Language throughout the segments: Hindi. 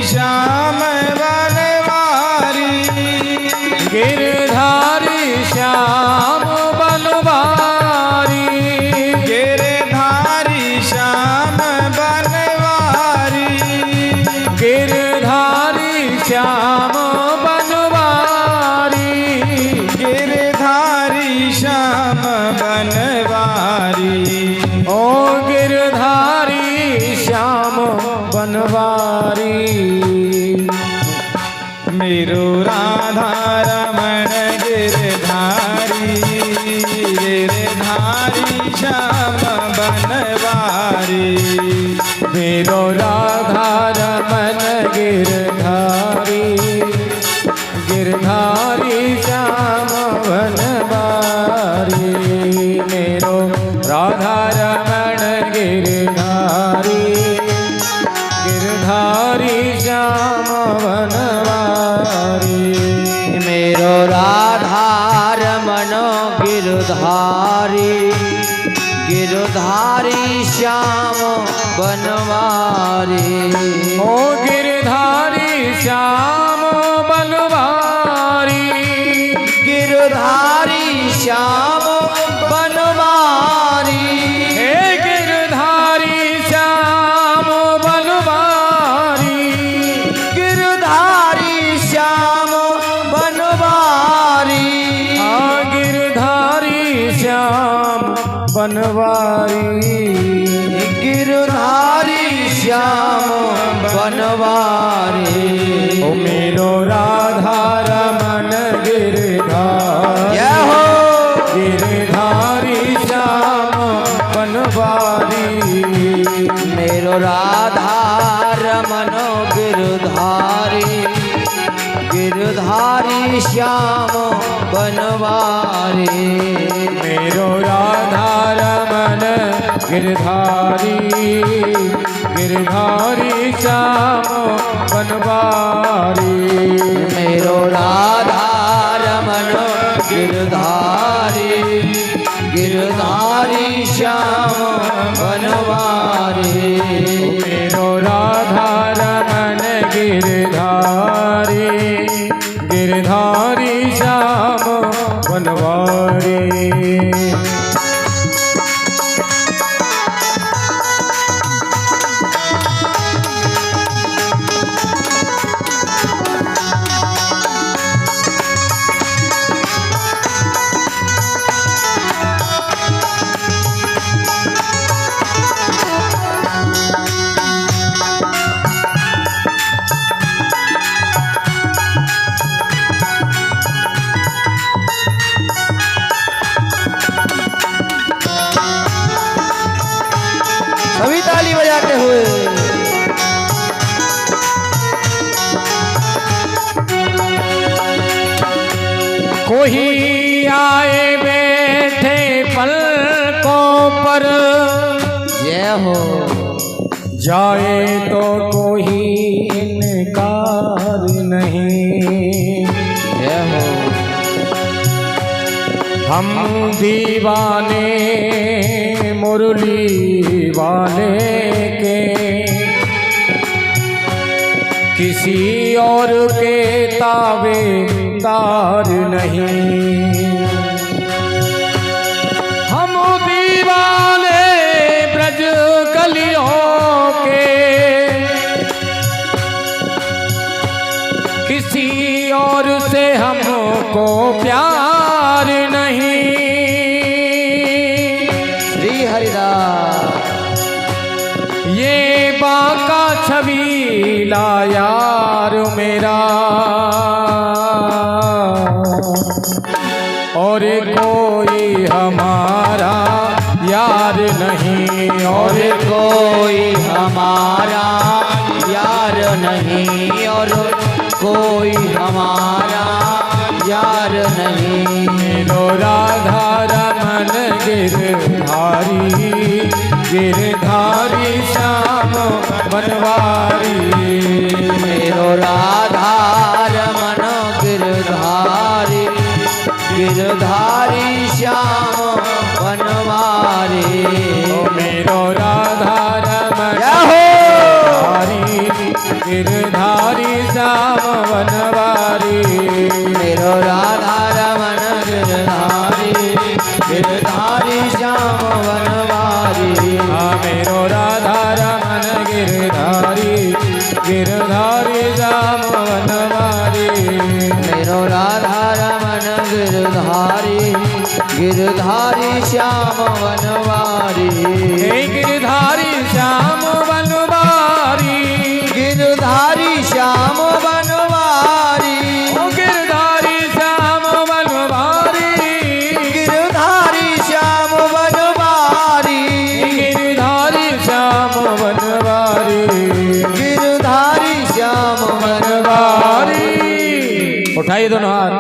श्याम बनवारी, गिरधारी श्याम बनवारी, गिरधारी श्याम बनवारी, गिरधारी श्याम बनवारी, गिरधारी श्याम बनवारी, ओ गिरधारी श्याम बनवारी। मेरो राधा रमण गिरधारी, गिरधारी श्याम बनवारी, मेरो राधा रमन गिरधारी, गिरधारी श्याम बनवारी, मेरो राधा रमण गिरधारी, गिरधारी श्याम बनवारी, मेरो राधा रमण गिरधारी, गिरधारी श्याम बनवारी, ओ गिरधारी श्याम बनवारी, गिरधारी श्याम बनवारी, हे गिरधारी श्याम बनवारी, गिरधारी श्याम बनवारी, हाँ गिरधारी श्याम बनवारी, गिरधारी श्याम बनवारी। ओ मेरो राधा रमन गिरधारी, जय हो। गिरधारी श्याम बनवारी, मेरो राधा रमन गिरधारी, गिरधारी श्याम बनवारी, मेरो राधा रमन गिरधारी, गिरधारी श्याम बनवारी, मेरो राधा रमन गिरधारी, गिरधारी श्याम बनवारी, मेरो राधा रमन गिरधारी, गिरधारी श्याम बनवारी। सभी ताली बजाते हुए कोई आए बैठे पलकों पर, जय हो। जाए तो कोई इनकार नहीं, जय हो। हम दीवाने मुरली वाले के, किसी और के ताबेदार नहीं, हम दीवाने ब्रज गलियों के, किसी और से हमको प्यार नहीं। श्री हरिदास। ये बाका छबीला यार मेरा, और कोई हमारा यार नहीं, और कोई हमारा यार नहीं, और कोई हमारा यार नहीं। मेरो राधा रमन गिरधारी, गिरधारी श्याम बनवारी, मेरो राधा रमन गिरधारी, गिरधारी श्याम बनवारी। मेरो राधा रमन जय हो। गिरधारी, गिरधारी श्याम बनवारी मेरो राधा रमन गिरधारी गिरधारी श्याम बनवारी हाँ मेरो राधा रमन गिरधारी गिरधारी श्याम बनवारी मेरो राधा रमन गिरधारी गिरधारी श्याम बनवारी गिरधारी श्याम बनवारी गिरधारी श्याम बनवारी गिरधारी श्याम बनवारी गिरधारी श्याम बनवारी गिरधारी श्याम बनवारी गिरधारी श्याम बनवारी उठाइए दोनों हाथ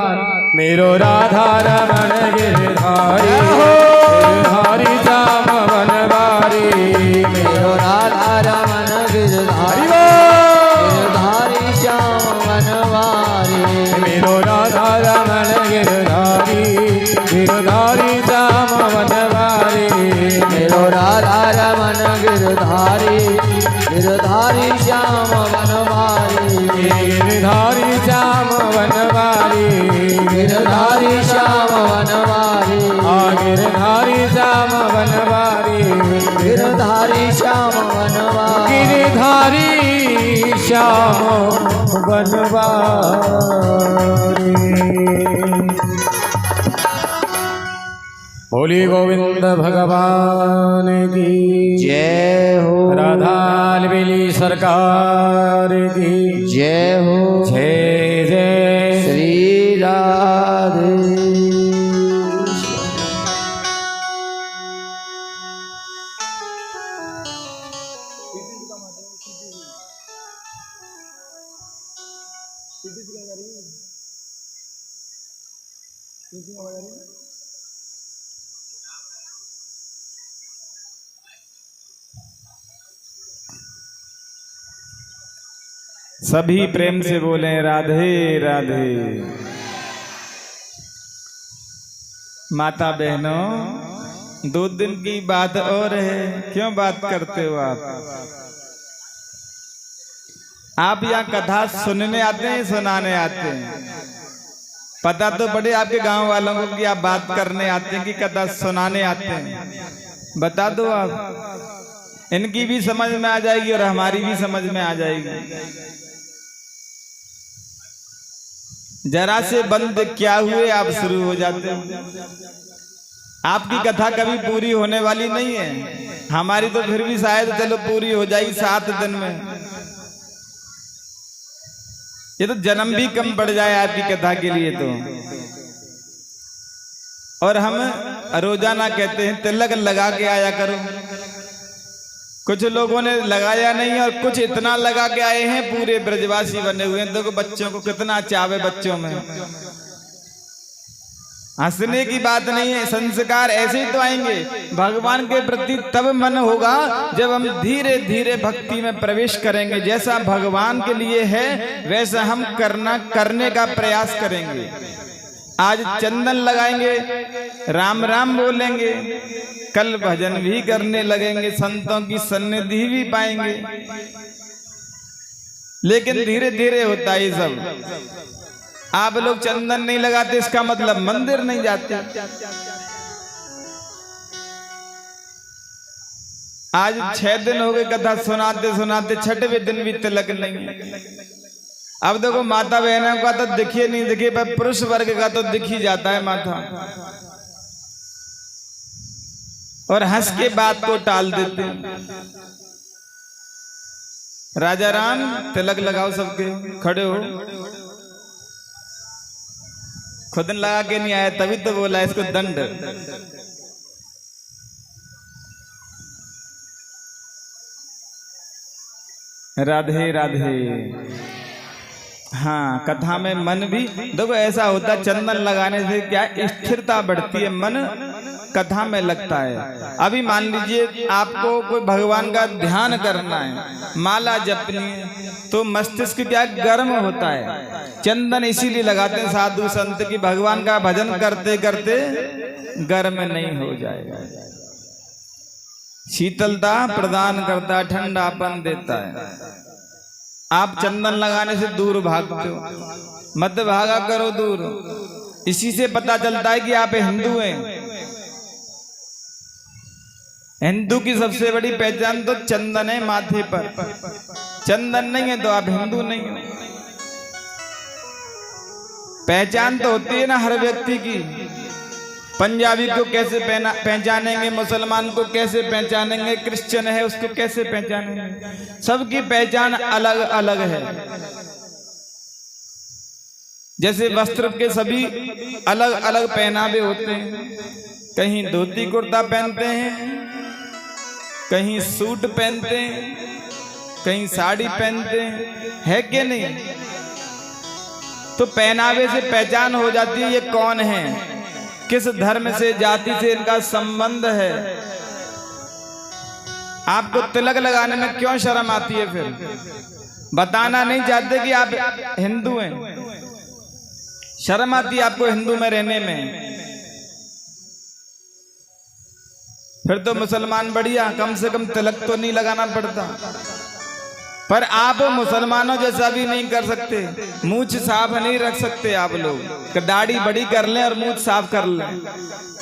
मेरो राधा रमन गिरधारी गिरधारी श्याम बनवारी मेरो राधा रमन गिरधारी गिरधारी श्याम बनवारी मेरो राधा रमन गिरधारी गिरधारी श्याम बनवारी मेरो राधा रमन गिरधारी गिरधारी श्याम बनवारी गिरधारी श्याम बनवारी गिरधारी श्याम बनवारी गिरधारी श्याम बनवारी गिरधारी श्याम बनवारी गिरधारी श्याम बनवारी बोली गोविंद भगवान की जय हो राधा बेली सरकार की जय हो जय जय श्री राधे सभी प्रेम से बोले राधे राधे। माता बहनों, 2 दिन की बात और है, क्यों बात करते हो आप यहाँ कथा सुनने आते हैं, सुनाने आते हैं? पता तो पड़े आपके गांव वालों को कि आप बात करने आते हैं कि कथा सुनाने आते हैं। बता दो आप, इनकी भी समझ में आ जाएगी और हमारी भी समझ में आ जाएगी। जरा से बंद क्या हुए आप शुरू हो जाते हो। आपकी कथा कभी पूरी होने वाली नहीं है, हमारी तो फिर भी शायद चलो पूरी हो जाएगी 7 दिन में। ये तो जन्म भी कम पड़ जाए आपकी कथा के लिए तो। और हम रोजाना कहते हैं तिलक लगा के आया करो। कुछ लोगों ने लगाया नहीं और कुछ इतना लगा के आए हैं, पूरे ब्रजवासी बने हुए हैं। देखो बच्चों को कितना चावे, बच्चों में हंसने की बात नहीं है। संस्कार ऐसे ही तो आएंगे भगवान के प्रति, तब मन होगा जब हम धीरे धीरे भक्ति में प्रवेश करेंगे। जैसा भगवान के लिए है वैसा हम करने का प्रयास करेंगे। आज चंदन लगाएंगे, राम राम बोलेंगे, कल भजन भी करने लगेंगे, संतों की सन्निधि भी पाएंगे। लेकिन धीरे धीरे होता है ये सब। आप लोग चंदन नहीं लगाते इसका मतलब मंदिर नहीं जाते। आज 6 दिन हो गए कथा सुनाते सुनाते, 6वें दिन भी तिलक नहीं। अब देखो माता बहनों का तो दिखिए नहीं दिखिए, पर पुरुष वर्ग का तो दिख ही जाता है माथा। और हंस के बात को टाल देते हैं। राजा राम तिलक लगाओ, सबके खड़े हो। खुद लगा के नहीं आया तभी तो बोला इसको दंड। राधे राधे। हाँ, कथा में मन भी देखो ऐसा होता है, चंदन लगाने से क्या स्थिरता बढ़ती है, मन कथा में लगता है। अभी मान लीजिए आपको कोई भगवान का ध्यान करना है, माला जपनी है, तो मस्तिष्क क्या गर्म होता है। चंदन इसीलिए लगाते हैं साधु संत की भगवान का भजन करते करते गर्म नहीं हो जाएगा। शीतलता प्रदान करता, ठंडापन देता है। आप चंदन लगाने से दूर भागते हो, मत भागा करो दूर। इसी से पता चलता है कि आप हिंदू हैं। हिंदू की सबसे बड़ी पहचान तो चंदन है माथे पर। चंदन नहीं है तो आप हिंदू नहीं हो। पहचान तो होती है ना हर व्यक्ति की। पंजाबी को कैसे पहचानेंगे, मुसलमान को कैसे पहचानेंगे, क्रिश्चियन है उसको कैसे पहचानेंगे। सबकी पहचान अलग अलग है। जैसे वस्त्र के सभी अलग अलग पहनावे होते हैं। कहीं धोती कुर्ता पहनते हैं, कहीं सूट पहनते हैं, कहीं साड़ी पहनते हैं, है कि नहीं। तो पहनावे से पहचान हो जाती है ये कौन है, किस धर्म से, जाति से इनका संबंध है। आपको तिलक लगाने में क्यों शर्म आती है? फिर बताना नहीं चाहते कि आप हिंदू हैं। शर्म आती है आपको हिंदू में रहने में। फिर तो मुसलमान बढ़िया, कम से कम तिलक तो नहीं लगाना पड़ता। पर आप मुसलमानों जैसा भी नहीं कर सकते, मूंछ साफ नहीं रख सकते आप लोग। दाढ़ी बड़ी कर लें और मूंछ साफ कर लें,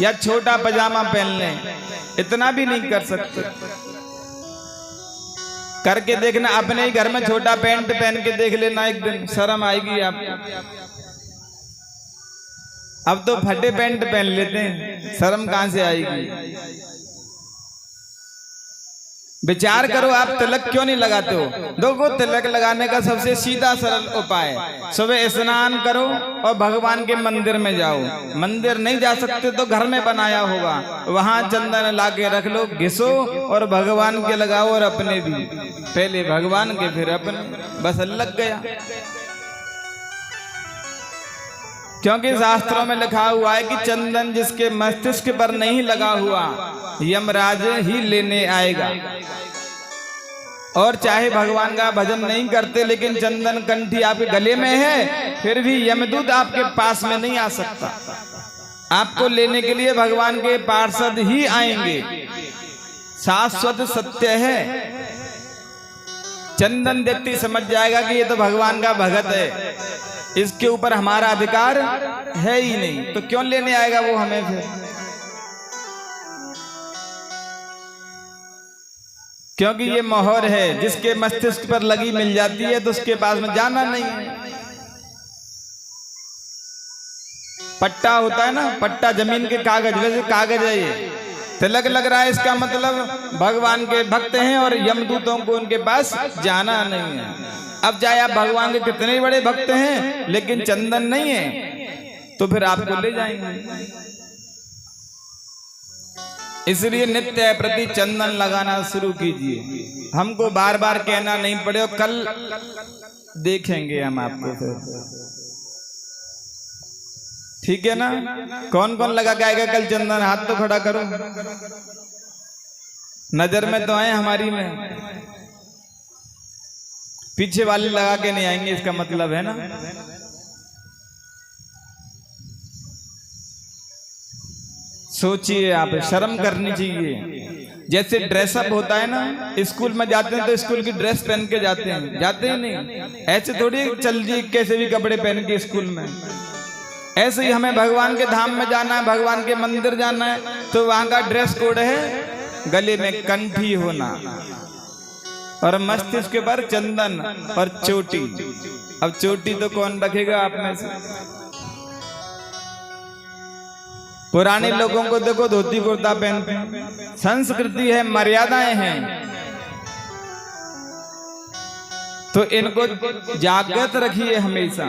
या छोटा पजामा पहन लें, इतना भी नहीं कर सकते। करके देखना, अपने ही घर में छोटा पैंट पहन के देख लेना, एक दिन शर्म आएगी आपको। अब तो फटे पैंट पहन लेते हैं, शर्म कहां से आएगी। विचार करो, आप तिलक क्यों नहीं लगाते हो? देखो, तिलक लगाने का सबसे सीधा सरल उपाय, सुबह स्नान करो और भगवान के मंदिर में जाओ। मंदिर नहीं जा सकते तो घर में बनाया होगा, वहां चंदन लाके रख लो, घिसो और भगवान के लगाओ और अपने भी। पहले भगवान के फिर अपने, बस लग गया। क्योंकि शास्त्रों में लिखा हुआ है कि चंदन जिसके मस्तिष्क पर नहीं लगा हुआ यमराज ही लेने आएगा। और चाहे भगवान का भजन नहीं करते लेकिन चंदन कंठी आपके गले में है, फिर भी यमदूत आपके पास में नहीं आ सकता। आपको लेने के लिए भगवान के पार्षद ही आएंगे, शाश्वत सत्य है। चंदन व्यक्ति समझ जाएगा कि ये तो भगवान का भगत है, इसके ऊपर हमारा अधिकार है ही नहीं, तो क्यों लेने आएगा वो हमें फिर। क्योंकि ये मोहर है, जिसके मस्तिष्क पर लगी मिल जाती है तो उसके पास में जाना नहीं है। पट्टा होता है ना, पट्टा जमीन के कागज, वैसे कागज है ये। तिलक लग रहा है, इसका मतलब भगवान के भक्त हैं और यमदूतों को उनके पास जाना नहीं है। अब चाहे आप भगवान के कितने बड़े भक्त हैं लेकिन चंदन नहीं है तो फिर आपको ले जाएंगे। इसलिए नित्य प्रति चंदन लगाना शुरू कीजिए। हमको बार बार कहना नहीं पड़े, और कल देखेंगे हम आपको फिर, ठीक है ना। कौन कौन लगा के आएगा कल चंदन? हाथ तो खड़ा करो, नजर में तो आए हमारी में। पीछे वाले लगा के नहीं आएंगे, इसका मतलब है ना। सोचिए, आप शर्म करनी चाहिए। जैसे ड्रेसअप होता है ना, स्कूल में जाते हैं तो स्कूल की ड्रेस पहन के जाते हैं, जाते ही नहीं। ऐसे थोड़ी चल जी कैसे भी कपड़े पहन के स्कूल में। ऐसे ही हमें भगवान के धाम में जाना है, भगवान के मंदिर जाना है, तो वहां का ड्रेस कोड है गले में कंठी होना और मस्तिष्क पर चंदन और चोटी। अब चोटी तो कौन रखेगा आप में से? पुराने लोगों को देखो, धोती कुर्ता पहनते हैं। संस्कृति है, मर्यादाएं हैं, तो इनको जागृत रखिए हमेशा।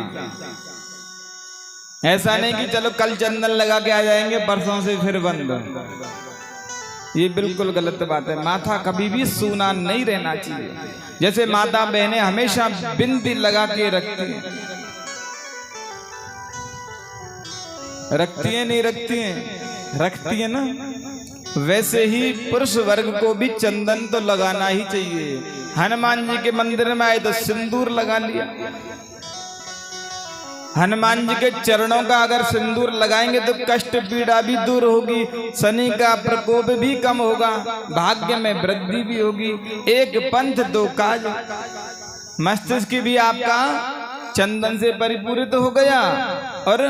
ऐसा नहीं कि चलो कल चंदन लगा के आ जाएंगे, परसों से फिर बंद। ये बिल्कुल गलत बात है। माथा कभी भी सूना नहीं रहना चाहिए। जैसे माता बहनें हमेशा बिंदी लगा के रखती हैं, नहीं रखती हैं, रखती है ना, वैसे ही पुरुष वर्ग को भी चंदन तो लगाना ही चाहिए। हनुमान जी के मंदिर में आए तो सिंदूर लगा लिया। हनुमान जी के चरणों का अगर सिंदूर लगाएंगे तो कष्ट पीड़ा भी दूर होगी, शनि का प्रकोप भी कम होगा, भाग्य में वृद्धि भी होगी। एक पंथ दो काज। मस्तिष्क भी आपका चंदन से परिपूरित हो गया और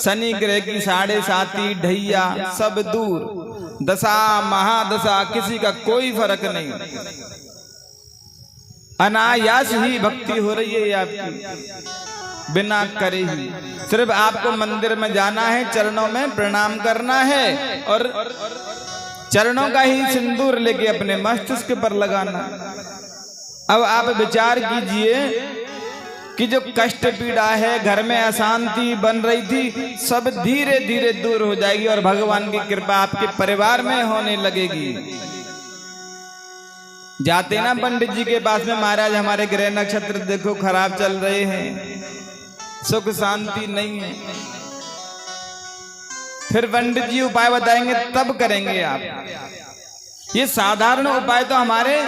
शनि ग्रह की 7.5 ढैया सब दूर, दशा महादशा किसी का कोई फर्क नहीं, अनायास ही भक्ति हो रही है आपकी, बिना करे ही। सिर्फ आपको मंदिर में जाना है, चरणों में प्रणाम करना है और चरणों का ही सिंदूर लेके अपने मस्तिष्क पर लगाना। अब आप विचार कीजिए कि जो कष्ट पीड़ा है, घर में अशांति बन रही थी, सब धीरे धीरे दूर हो जाएगी और भगवान की कृपा आपके परिवार में होने लगेगी। जाते ना पंडित जी के पास में, महाराज हमारे ग्रह नक्षत्र देखो खराब चल रहे हैं, सुख शांति नहीं है, फिर पंडित जी उपाय बताएंगे तब करेंगे आप। ये साधारण उपाय तो हमारे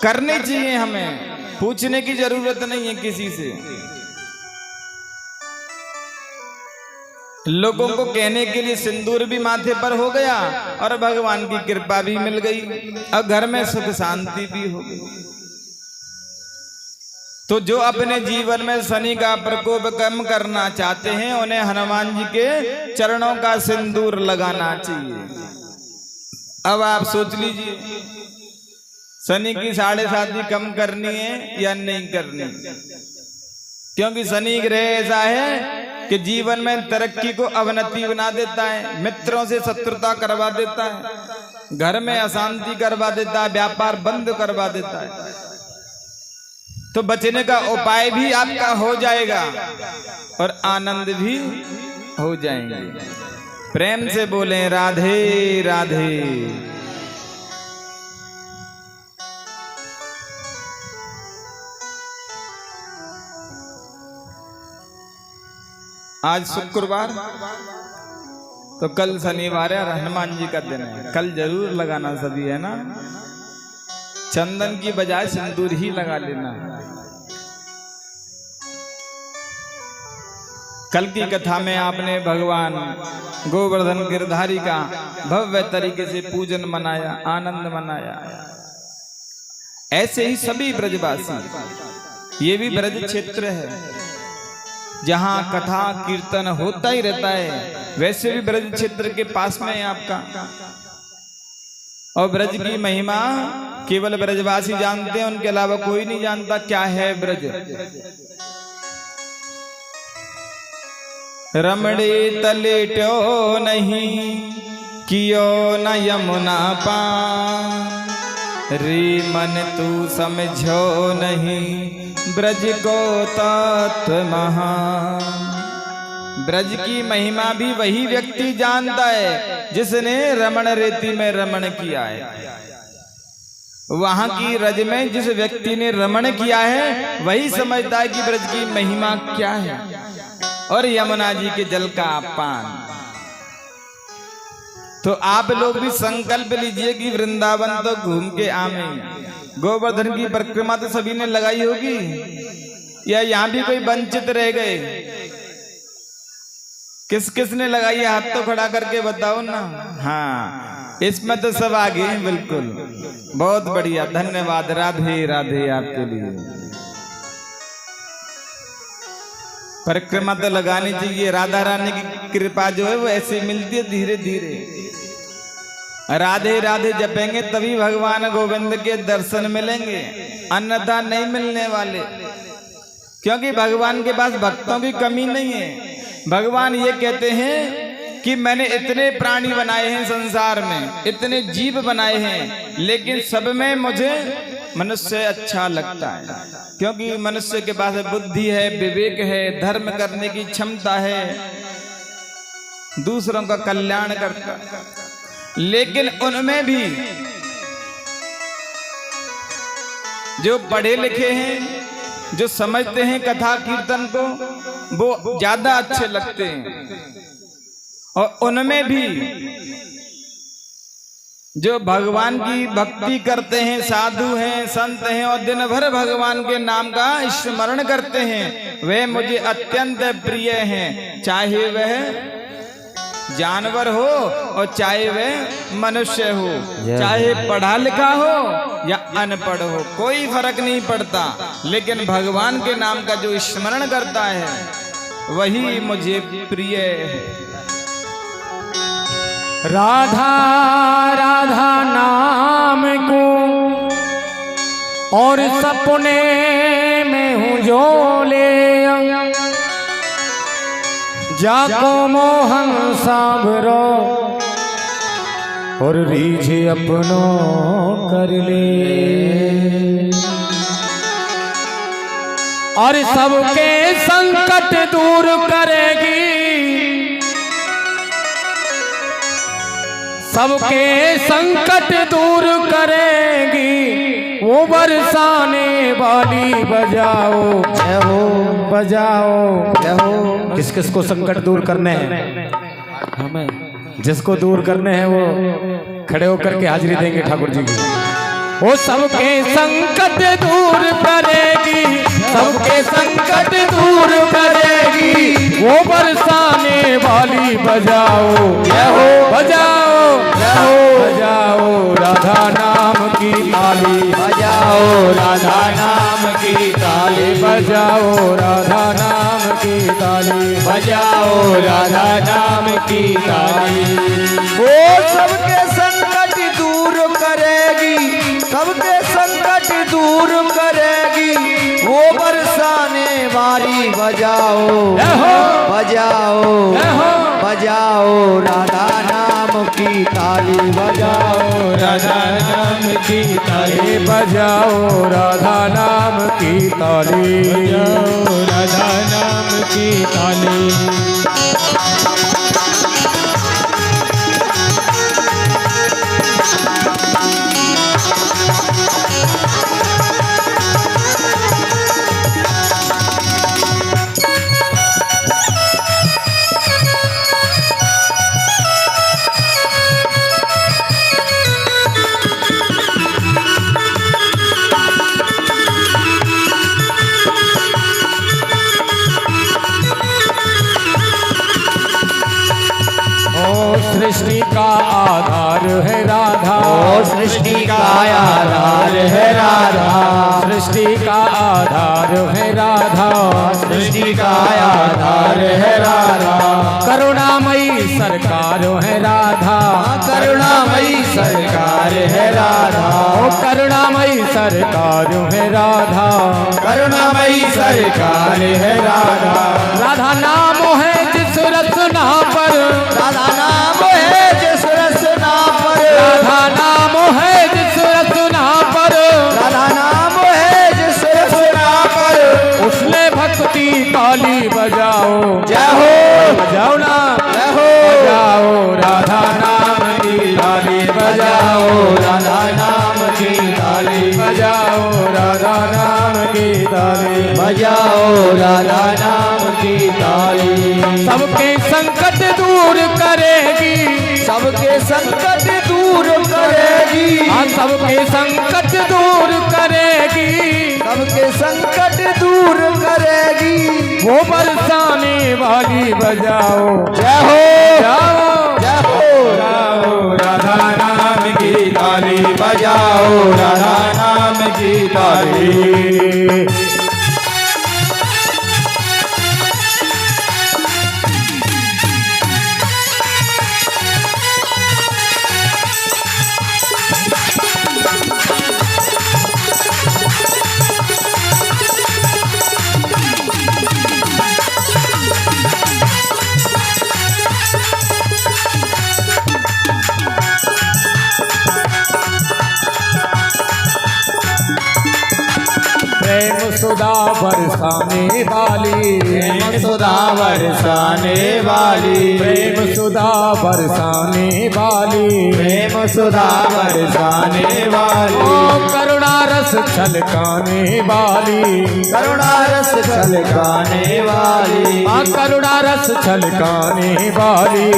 करने चाहिए, हमें पूछने की जरूरत नहीं है किसी से। लोगों को कहने के लिए सिंदूर भी माथे पर हो गया और भगवान की कृपा भी मिल गई और घर में सुख शांति भी हो गई। तो जो अपने जीवन में शनि का प्रकोप कम करना चाहते हैं, उन्हें हनुमान जी के चरणों का सिंदूर लगाना चाहिए। अब आप सोच लीजिए, शनि की 7.5 कम करनी है या नहीं करनी? क्योंकि शनि ग्रह ऐसा है कि जीवन में तरक्की को अवनति बना देता है, मित्रों से शत्रुता करवा देता है, घर में अशांति करवा देता है, व्यापार बंद करवा देता है। तो बचने का उपाय भी आपका हो जाएगा और आनंद भी हो जाएंगे। प्रेम से बोलें राधे राधे। आज शुक्रवार, तो कल शनिवार है और हनुमान जी का दिन है। कल जरूर लगाना सभी, है ना? चंदन की बजाय सिंदूर ही लगा लेना। कल की कथा में आपने भगवान गोवर्धन गिरधारी का भव्य तरीके से पूजन मनाया, आनंद मनाया। ऐसे ही सभी ब्रजवासी, ये भी ब्रज क्षेत्र है जहां कथा कीर्तन होता ही रहता है, वैसे भी ब्रज क्षेत्र के पास में है आपका। और ब्रज की महिमा केवल ब्रजवासी जानते हैं, उनके अलावा कोई नहीं जानता क्या है ब्रज। रमणे तलेट्यो नहीं कियो न यमुना पार, रे मन तू समझो नहीं ब्रज को तत्व महान। ब्रज की महिमा भी वही व्यक्ति जानता है जिसने रमण रेती में रमण किया है। वहां की रज में जिस व्यक्ति ने रमण किया है वही समझता है कि ब्रज की महिमा क्या है और यमुना जी के जल का पान। तो आप लोग भी संकल्प लीजिए कि वृंदावन तो घूम के आवे। गोवर्धन की परिक्रमा तो सभी ने लगाई होगी, या यहाँ भी कोई वंचित रह गए? किस किस ने लगाई है? हाथ तो खड़ा करके बताओ ना। हाँ, इसमें तो सब आगे हैं, बिल्कुल। बहुत बढ़िया, धन्यवाद। राधे राधे आपके लिए। परिक्रमा तो लगानी चाहिए। राधा रानी की कृपा जो है वो ऐसे मिलती है धीरे धीरे। राधे राधे जपेंगे तभी भगवान गोविंद के दर्शन मिलेंगे, अन्यथा नहीं मिलने वाले। क्योंकि भगवान के पास भक्तों की कमी नहीं है। भगवान ये कहते हैं कि मैंने इतने प्राणी बनाए हैं संसार में, इतने जीव बनाए हैं, लेकिन सब में मुझे मनुष्य अच्छा लगता है। क्योंकि मनुष्य के पास बुद्धि है, विवेक है, धर्म करने की क्षमता है, दूसरों का कल्याण करता। लेकिन उनमें भी जो पढ़े लिखे हैं, जो समझते हैं कथा कीर्तन को, वो ज्यादा अच्छे लगते हैं। और उनमें भी जो भगवान की भक्ति करते हैं, साधु हैं, संत हैं और दिन भर भगवान के नाम का स्मरण करते हैं, वे मुझे अत्यंत प्रिय हैं। चाहे वह जानवर हो और चाहे वह मनुष्य हो, चाहे पढ़ा लिखा हो या अनपढ़ हो, कोई फर्क नहीं पड़ता, लेकिन भगवान के नाम का जो स्मरण करता है वही मुझे प्रिय है। राधा राधा नाम को और सपने में हूँ जो ले जाको मोहन साबरो और रीझे अपनो कर ले, और सबके संकट दूर करेगी, सबके संकट दूर करेगी, वो बरसाने वाली बजाओ जय हो, बजाओ। जय हो। किस किस को संकट दूर करने हैं? हमें जिसको दूर करने हैं वो खड़े होकर के हाजिरी देंगे ठाकुर जी की। वो सबके संकट दूर करेगी, सबके संकट दूर करेगी, वो बरसाने वाली बजाओ जय हो, बजाओ जय हो। बजाओ राधा नाम की ताली, बजाओ राधा नाम की ताली, बजाओ राधा नाम की ताली, बजाओ राधा नाम की ताली। वो सबके संकट दूर करेगी, सबके संकट दूर करेगी, वो बरसाने वाली बजाओ, बजाओ, बजाओ राधा नाम की ताली, बजाओ राधा नाम की ताली, बजाओ राधा नाम की ताली, बजाओ राधा नाम की ताली। सृष्टि का आधार है राधा, ओ सृष्टि का आधार है राधा, सृष्टि का आधार है राधा, सृष्टि का आधार है राधा, करुणामयी सरकार है राधा, करुणामयी सरकार है राधा, ओ करुणामयी सरकार है राधा, करुणामयी सरकार है राधा। राधा नाम है जिस रचना पर, राधा नाम है जिस रचना पर, राधा नाम है जिस रचना पर, राधा नाम है जिस रचना पर, उसने भक्ति ताली बजाओ, जय हो, बजाओ ना, जय हो, बजाओ राधा नाम की ताली, बजाओ राधा नाम की ताली, बजाओ राधा नाम की ताली, बजाओ राधा नाम की ताली। सबके संकट दूर करेगी, सबके संकट दूर करेगी, हाँ सबके संकट दूर करेगी, सबके संकट दूर करेगी, वो बरसाने वाली बजाओ, जय हो, जाओ जय हो, बजाओ राधा नाम की ताली, बजाओ राधा नाम की ताली। प्रेम सुधा बरसाने वाली, प्रेम सुधा बरसाने वाली, प्रेम सुधा बरसाने वाली, प्रेम सुधा बरसाने वाली, ओ करुणा रस छलकाने वाली, करुणा रस छलकाने वाली, हाँ करुणा रस छलकाने वाली,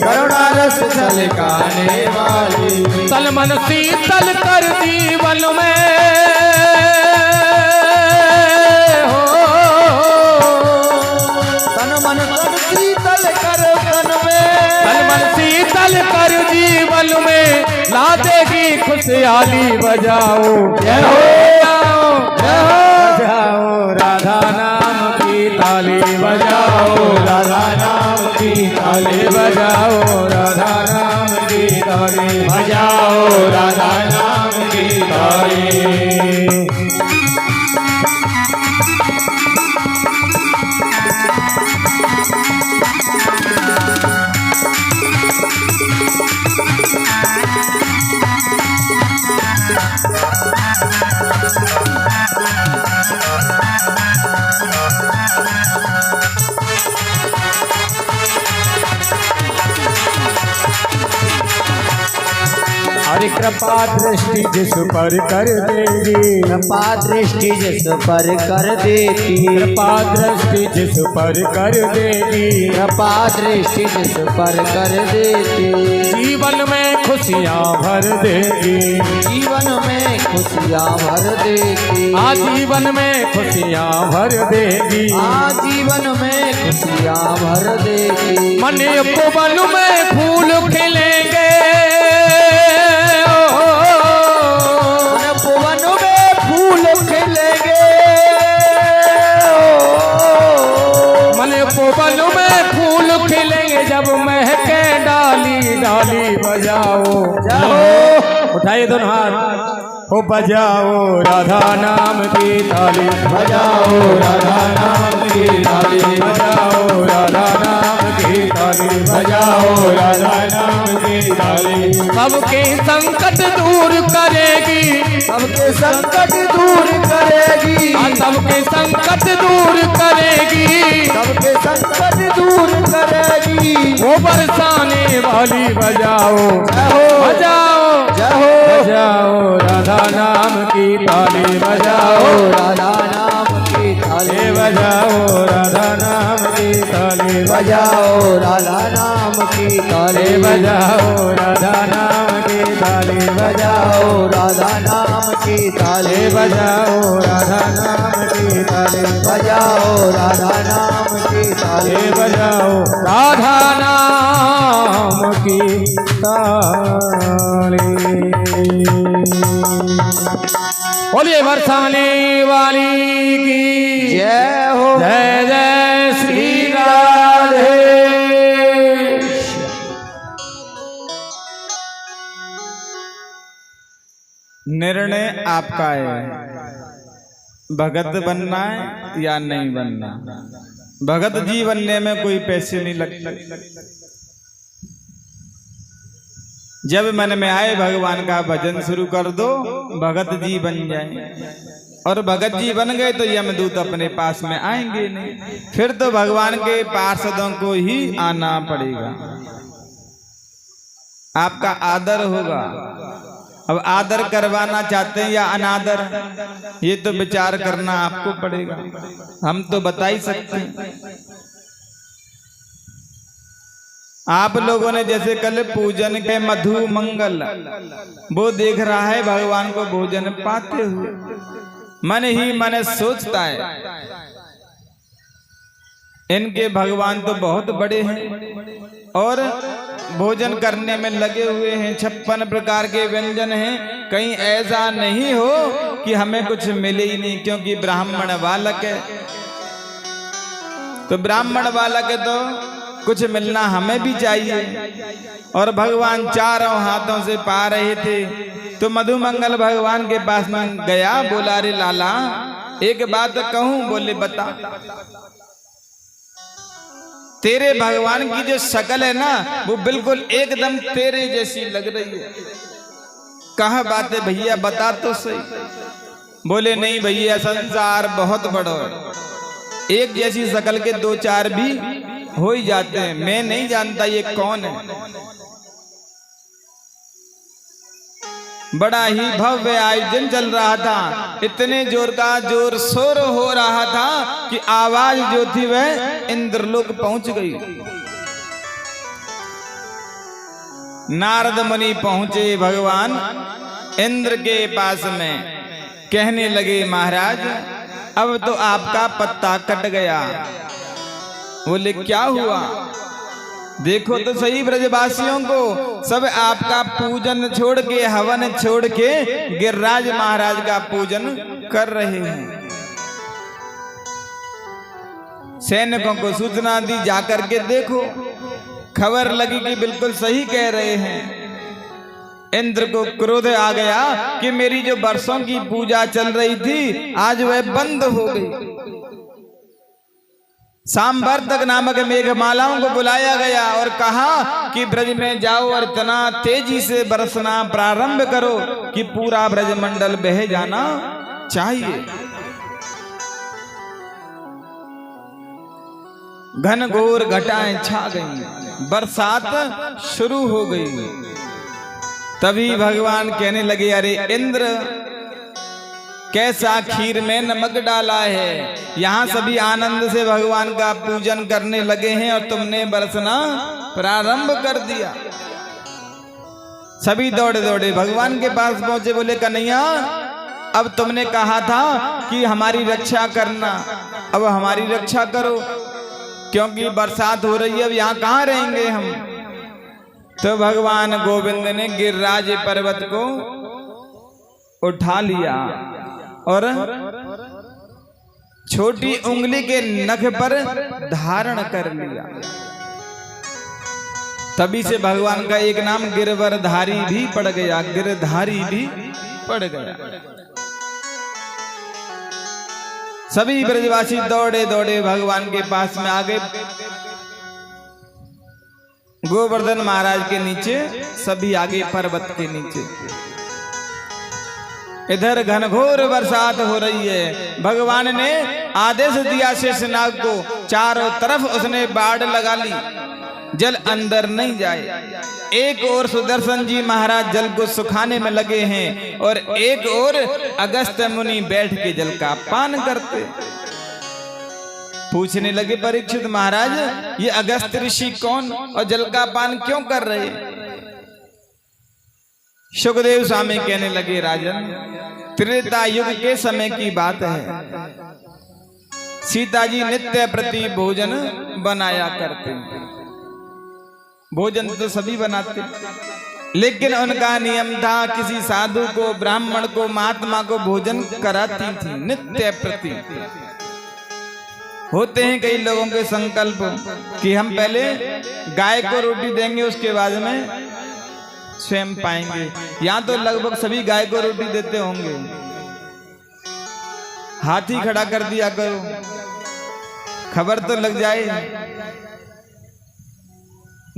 करुणा रस छलकाने वाली, तल मन शीतल कर जीवन में, तन मन तन शीतल कर तन में, तन डाली बजाओ, जय हो, जय हो, बजाओ राधा नाम की ताली, बजाओ राधा नाम की ताली, बजाओ राधा नाम की ताली, बजाओ राधा नाम की ताली। हरि कृपा दृष्टि जिस पर कर देगी, कृपा दृष्टि जिस पर कर देती, कृपा दृष्टि जिस पर कर देगी, कृपा दृष्टि जिस पर कर देती, जीवन में खुशियाँ भर देगी, जीवन में खुशियाँ भर देती, आजीवन में खुशियाँ भर देगी, आजीवन में खुशियाँ भर देती, मन उपवन में फूल खिलेंगे, उपवन में फूल खिलेंगे, मन उपवन में फूल खिलेंगे, जब महके डाली डाली बजाओ, जाओ, उठाइए दोनों हाथ, हो बजाओ राधा नाम की ताली, बजाओ राधा नाम की ताली, बजाओ राधा नाम की ताली, बजाओ राधा नाम की ताली। सबके संकट दूर करेगी, सबके संकट दूर करेगी, सबके संकट दूर करेगी, सबके संकट दूर करेगी, वो बरसाने वाली बजाओ, जय हो, बजाओ, जय हो, बजाओ राधा नाम की ताली, बजाओ राधा नाम की ताली, बजाओ राधा नाम की ताली, बजाओ राधा नाम की ताली, बजाओ राधा नाम की ताली, बजाओ राधा नाम की ताली, बजाओ राधा नाम की ताली, बजाओ राधा नाम की ताली, बजाओ राधा नाम की ताली। बोलिए बरसाने वाली की जय हो, जय जय श्री राधे। निर्णय आपका है, भगत बनना है या नहीं बनना। भगत जी बनने में कोई पैसे नहीं लगते। जब मन में आए भगवान का भजन शुरू कर दो, भगत जी बन जाए। और भगत जी बन गए तो यमदूत अपने पास में आएंगे नहीं, फिर तो भगवान के पार्षदों को ही आना पड़ेगा। आपका आदर होगा। अब आदर करवाना चाहते हैं या अनादर, ये तो विचार करना आपको पड़ेगा। हम तो बता ही सकते हैं। आप लोगों ने जैसे कल पूजन के मधु मंगल वो देख रहा है भगवान को भोजन पाते हुए, मन ही मन सोचता है इनके भगवान तो बहुत बड़े हैं और भोजन करने में लगे हुए हैं। 56 प्रकार के व्यंजन हैं, कहीं ऐसा नहीं हो कि हमें कुछ मिले ही नहीं, क्योंकि ब्राह्मण बालक है। तो ब्राह्मण बालक है तो कुछ मिलना हमें भी चाहिए। और भगवान चारों हाथों से पा रहे थे तो मधुमंगल भगवान के पास में गया, बोला रे लाला एक बात कहूं। बोले बता। तेरे भगवान की जो शक्ल है ना वो बिल्कुल एकदम तेरे जैसी लग रही है। कहा बात है भैया, बता तो सही। बोले नहीं भैया, संसार बहुत बड़ा है, एक जैसी शक्ल के दो चार भी हो ही जाते हैं। मैं नहीं जानता ये कौन है। बड़ा ही भव्य आयोजन चल रहा था, इतने जोर का जोर शोर हो रहा था कि आवाज जो थी वह इंद्रलोक पहुंच गई। नारद मुनि पहुंचे भगवान इंद्र के पास में, कहने लगे महाराज अब तो आपका पत्ता कट गया। बोले क्या हुआ? देखो तो सही ब्रजवासियों को, सब आपका पूजन छोड़ के, हवन छोड़ के गिरिराज महाराज का पूजन कर रहे हैं। सैनिकों को सूचना दी, जाकर के देखो। खबर लगी कि बिल्कुल सही कह रहे हैं। इंद्र को क्रोध आ गया कि मेरी जो वर्षों की पूजा चल रही थी आज वह बंद हो गई। सांवर्तक नामक मेघमालाओं को बुलाया गया और कहा कि ब्रज में जाओ और इतना तेजी से बरसना प्रारंभ करो कि पूरा ब्रजमंडल बह जाना चाहिए। घनघोर घटाएं छा गई, बरसात शुरू हो गई। तभी भगवान कहने लगे, अरे इंद्र, कैसा खीर में नमक डाला है। यहाँ सभी आनंद से भगवान का पूजन करने लगे हैं और तुमने बरसना प्रारंभ कर दिया। सभी दौड़े दौड़े भगवान के पास पहुंचे, बोले कन्हैया, अब तुमने कहा था कि हमारी रक्षा करना, अब हमारी रक्षा करो, क्योंकि बरसात हो रही है, अब यहाँ कहाँ रहेंगे हम। तो भगवान गोविंद ने गिरिराज पर्वत को उठा लिया और छोटी उंगली के नख पर धारण कर लिया। तभी से भगवान का एक नाम गिरवरधारी भी पड़ गया, गिरधारी भी पड़ गया। सभी ब्रजवासी दौड़े दौड़े भगवान के पास में आ गए। गोवर्धन महाराज के नीचे सभी आगे पर्वत के नीचे। इधर घनघोर बरसात हो रही है। भगवान ने आदेश दिया शेषनाग को, चारों तरफ उसने बाड़ लगा ली, जल अंदर नहीं जाए। एक ओर सुदर्शन जी महाराज जल को सुखाने में लगे हैं और एक ओर अगस्त मुनि बैठ के जल का पान करते। पूछने लगे परीक्षित महाराज, ये अगस्त ऋषि कौन और जल का पान क्यों कर रहे। सुखदेव स्वामी कहने लगे, राजन, त्रेता युग के समय की बात है। सीता जी नित्य प्रति भोजन बनाया करते। भोजन तो सभी बनाते, लेकिन उनका नियम था किसी साधु को, ब्राह्मण को, महात्मा को भोजन कराती थी नित्य प्रति। होते हैं कई लोगों के संकल्प कि हम पहले गाय को रोटी देंगे, उसके बाद में स्वयं पाएंगे। यहाँ तो लगभग सभी गाय को रोटी देते होंगे। हाथी खड़ा कर दिया करो, खबर तो लग जाए।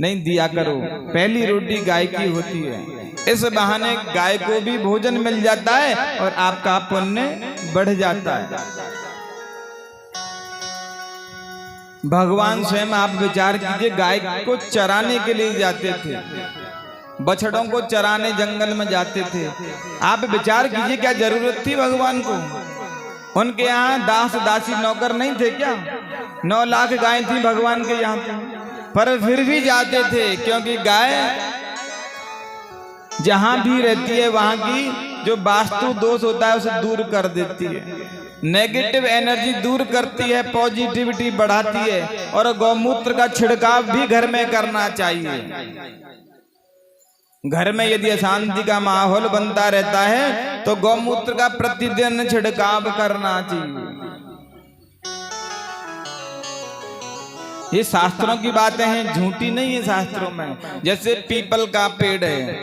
नहीं दिया करो, पहली रोटी गाय की होती है। इस बहाने गाय को भी भोजन मिल जाता है और आपका पुण्य बढ़ जाता है। भगवान स्वयं, आप विचार कीजिए, गाय को चराने के लिए जाते थे, बछड़ों को चराने जंगल में जाते थे। आप विचार कीजिए क्या जरूरत थी भगवान को। उनके यहाँ दास दासी नौकर नहीं थे क्या? 9 लाख गाय थी भगवान के यहाँ पे, पर फिर भी जाते थे, क्योंकि गाय जहां भी रहती है वहां की जो वास्तु दोष होता है उसे दूर कर देती है, नेगेटिव एनर्जी दूर करती है, पॉजिटिविटी बढ़ाती है। और गौमूत्र का छिड़काव भी घर में करना चाहिए। घर में यदि अशांति का माहौल बनता रहता है तो गौमूत्र का प्रतिदिन छिड़काव करना चाहिए। ये शास्त्रों की बातें हैं, झूठी नहीं है शास्त्रों में। जैसे पीपल का पेड़ है,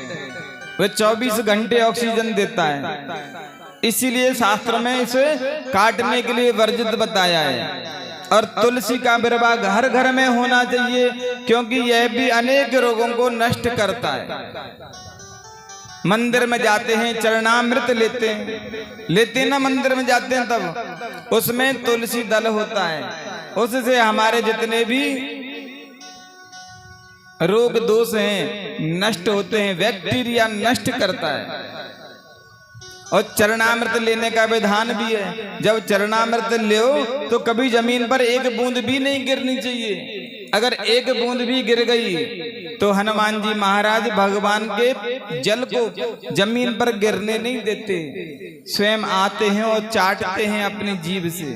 वह 24 घंटे ऑक्सीजन देता है, इसीलिए शास्त्र में इसे काटने के लिए वर्जित बताया है। और तुलसी का बिरवा घर घर में होना चाहिए, क्योंकि यह भी अनेक रोगों को नष्ट करता है। मंदिर में जाते हैं, चरणामृत लेते ना, मंदिर में जाते हैं तब उसमें तुलसी दल होता है। उससे हमारे जितने भी रोग दोष हैं नष्ट होते हैं, बैक्टीरिया नष्ट करता है। और चरणामृत लेने का विधान भी है। जब चरणामृत लो तो कभी जमीन पर एक बूंद भी नहीं गिरनी चाहिए। अगर एक बूंद भी गिर गई तो हनुमान जी महाराज भगवान के जल को जमीन पर गिरने नहीं देते, स्वयं आते हैं और चाटते हैं अपनी जीभ से,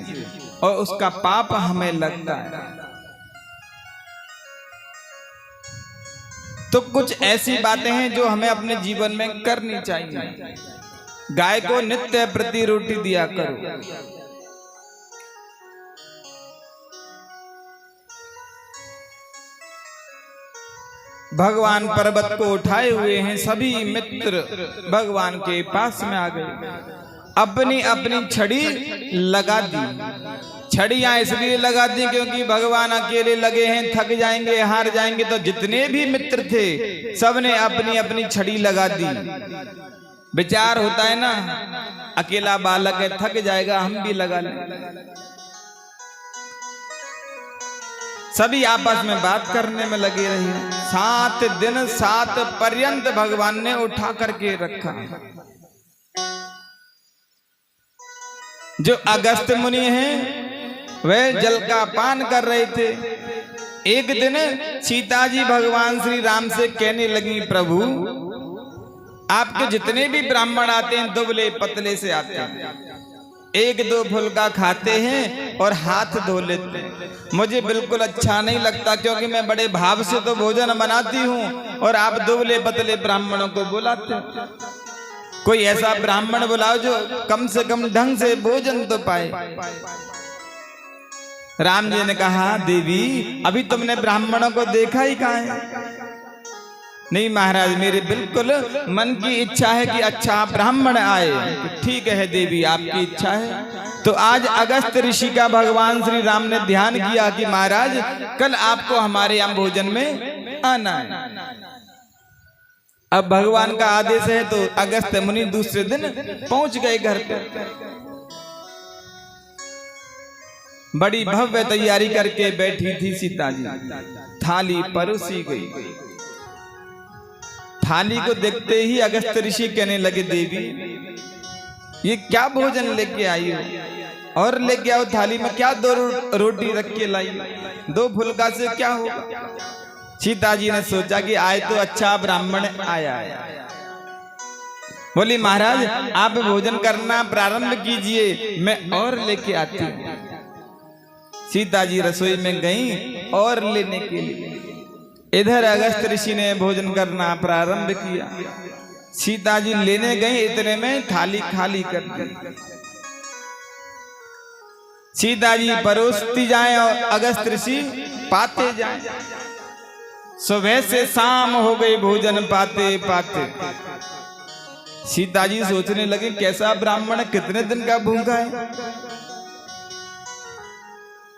और उसका पाप हमें लगता है। तो कुछ ऐसी बातें हैं जो हमें अपने जीवन में करनी चाहिए। गाय को नित्य प्रति रोटी दिया करो। भगवान पर्वत को उठाए हुए हैं, सभी मित्र भगवान के पास में आ गए, अपनी अपनी छड़ी लगा दी। छड़ियां इसलिए लगा दी क्योंकि भगवान अकेले लगे हैं, थक जाएंगे, हार जाएंगे, तो जितने भी मित्र थे सबने अपनी अपनी छड़ी लगा दी। विचार होता है ना, अकेला बालक है, थक जाएगा, हम भी लगा लें। सभी आपस में बात करने में लगे रहे। 7 दिन 7 पर्यंत भगवान ने उठा करके रखा। जो अगस्त्य मुनि हैं वह जल का पान कर रहे थे। एक दिन सीता जी भगवान श्री राम से कहने लगी, प्रभु आपके जितने भी ब्राह्मण आते हैं दुबले पतले से आते हैं, 1-2 फुल्का खाते हैं और हाथ धो लेते हैं। मुझे बिल्कुल अच्छा नहीं लगता क्योंकि मैं बड़े भाव से तो भोजन बनाती हूँ और आप दुबले पतले ब्राह्मणों को बुलाते हैं। कोई ऐसा ब्राह्मण बुलाओ जो कम से कम ढंग से भोजन तो पाए। राम जी ने कहा, देवी अभी तुमने ब्राह्मणों को देखा ही कहाँ है? नहीं महाराज, मेरे बिल्कुल मन की इच्छा है कि अच्छा ब्राह्मण आए। तो ठीक है देवी, आपकी इच्छा है। तो आज अगस्त ऋषि का भगवान श्री राम ने ध्यान किया कि महाराज कल आपको हमारे यहाँ भोजन में आना है। अब भगवान का आदेश है तो अगस्त मुनि दूसरे दिन पहुंच गए घर पर। बड़ी भव्य तैयारी करके बैठी थी सीता जी। थाली परोसी गई। थाली को देखते ही अगस्त ऋषि कहने लगे, देवी ये क्या भोजन लेके आई हो? और लेके आओ, थाली में क्या 2 रोटी रख के लाई? 2 फुल्का से क्या होगा? सीता जी ने सोचा कि आए तो अच्छा ब्राह्मण आया है। बोली, महाराज आप भोजन करना प्रारंभ कीजिए, मैं और लेके आती हूँ। सीता जी रसोई में गईं और लेने के लिए। इधर अगस्त ऋषि ने भोजन करना प्रारंभ किया। सीता जी लेने गई, इतने में थाली खाली कर दी। सीता जी परोसती जाएं और अगस्त ऋषि पाते जाएं। सुबह से शाम हो गई भोजन पाते पाते। सीता जी सोचने लगे, कैसा ब्राह्मण कितने दिन का भूखा है?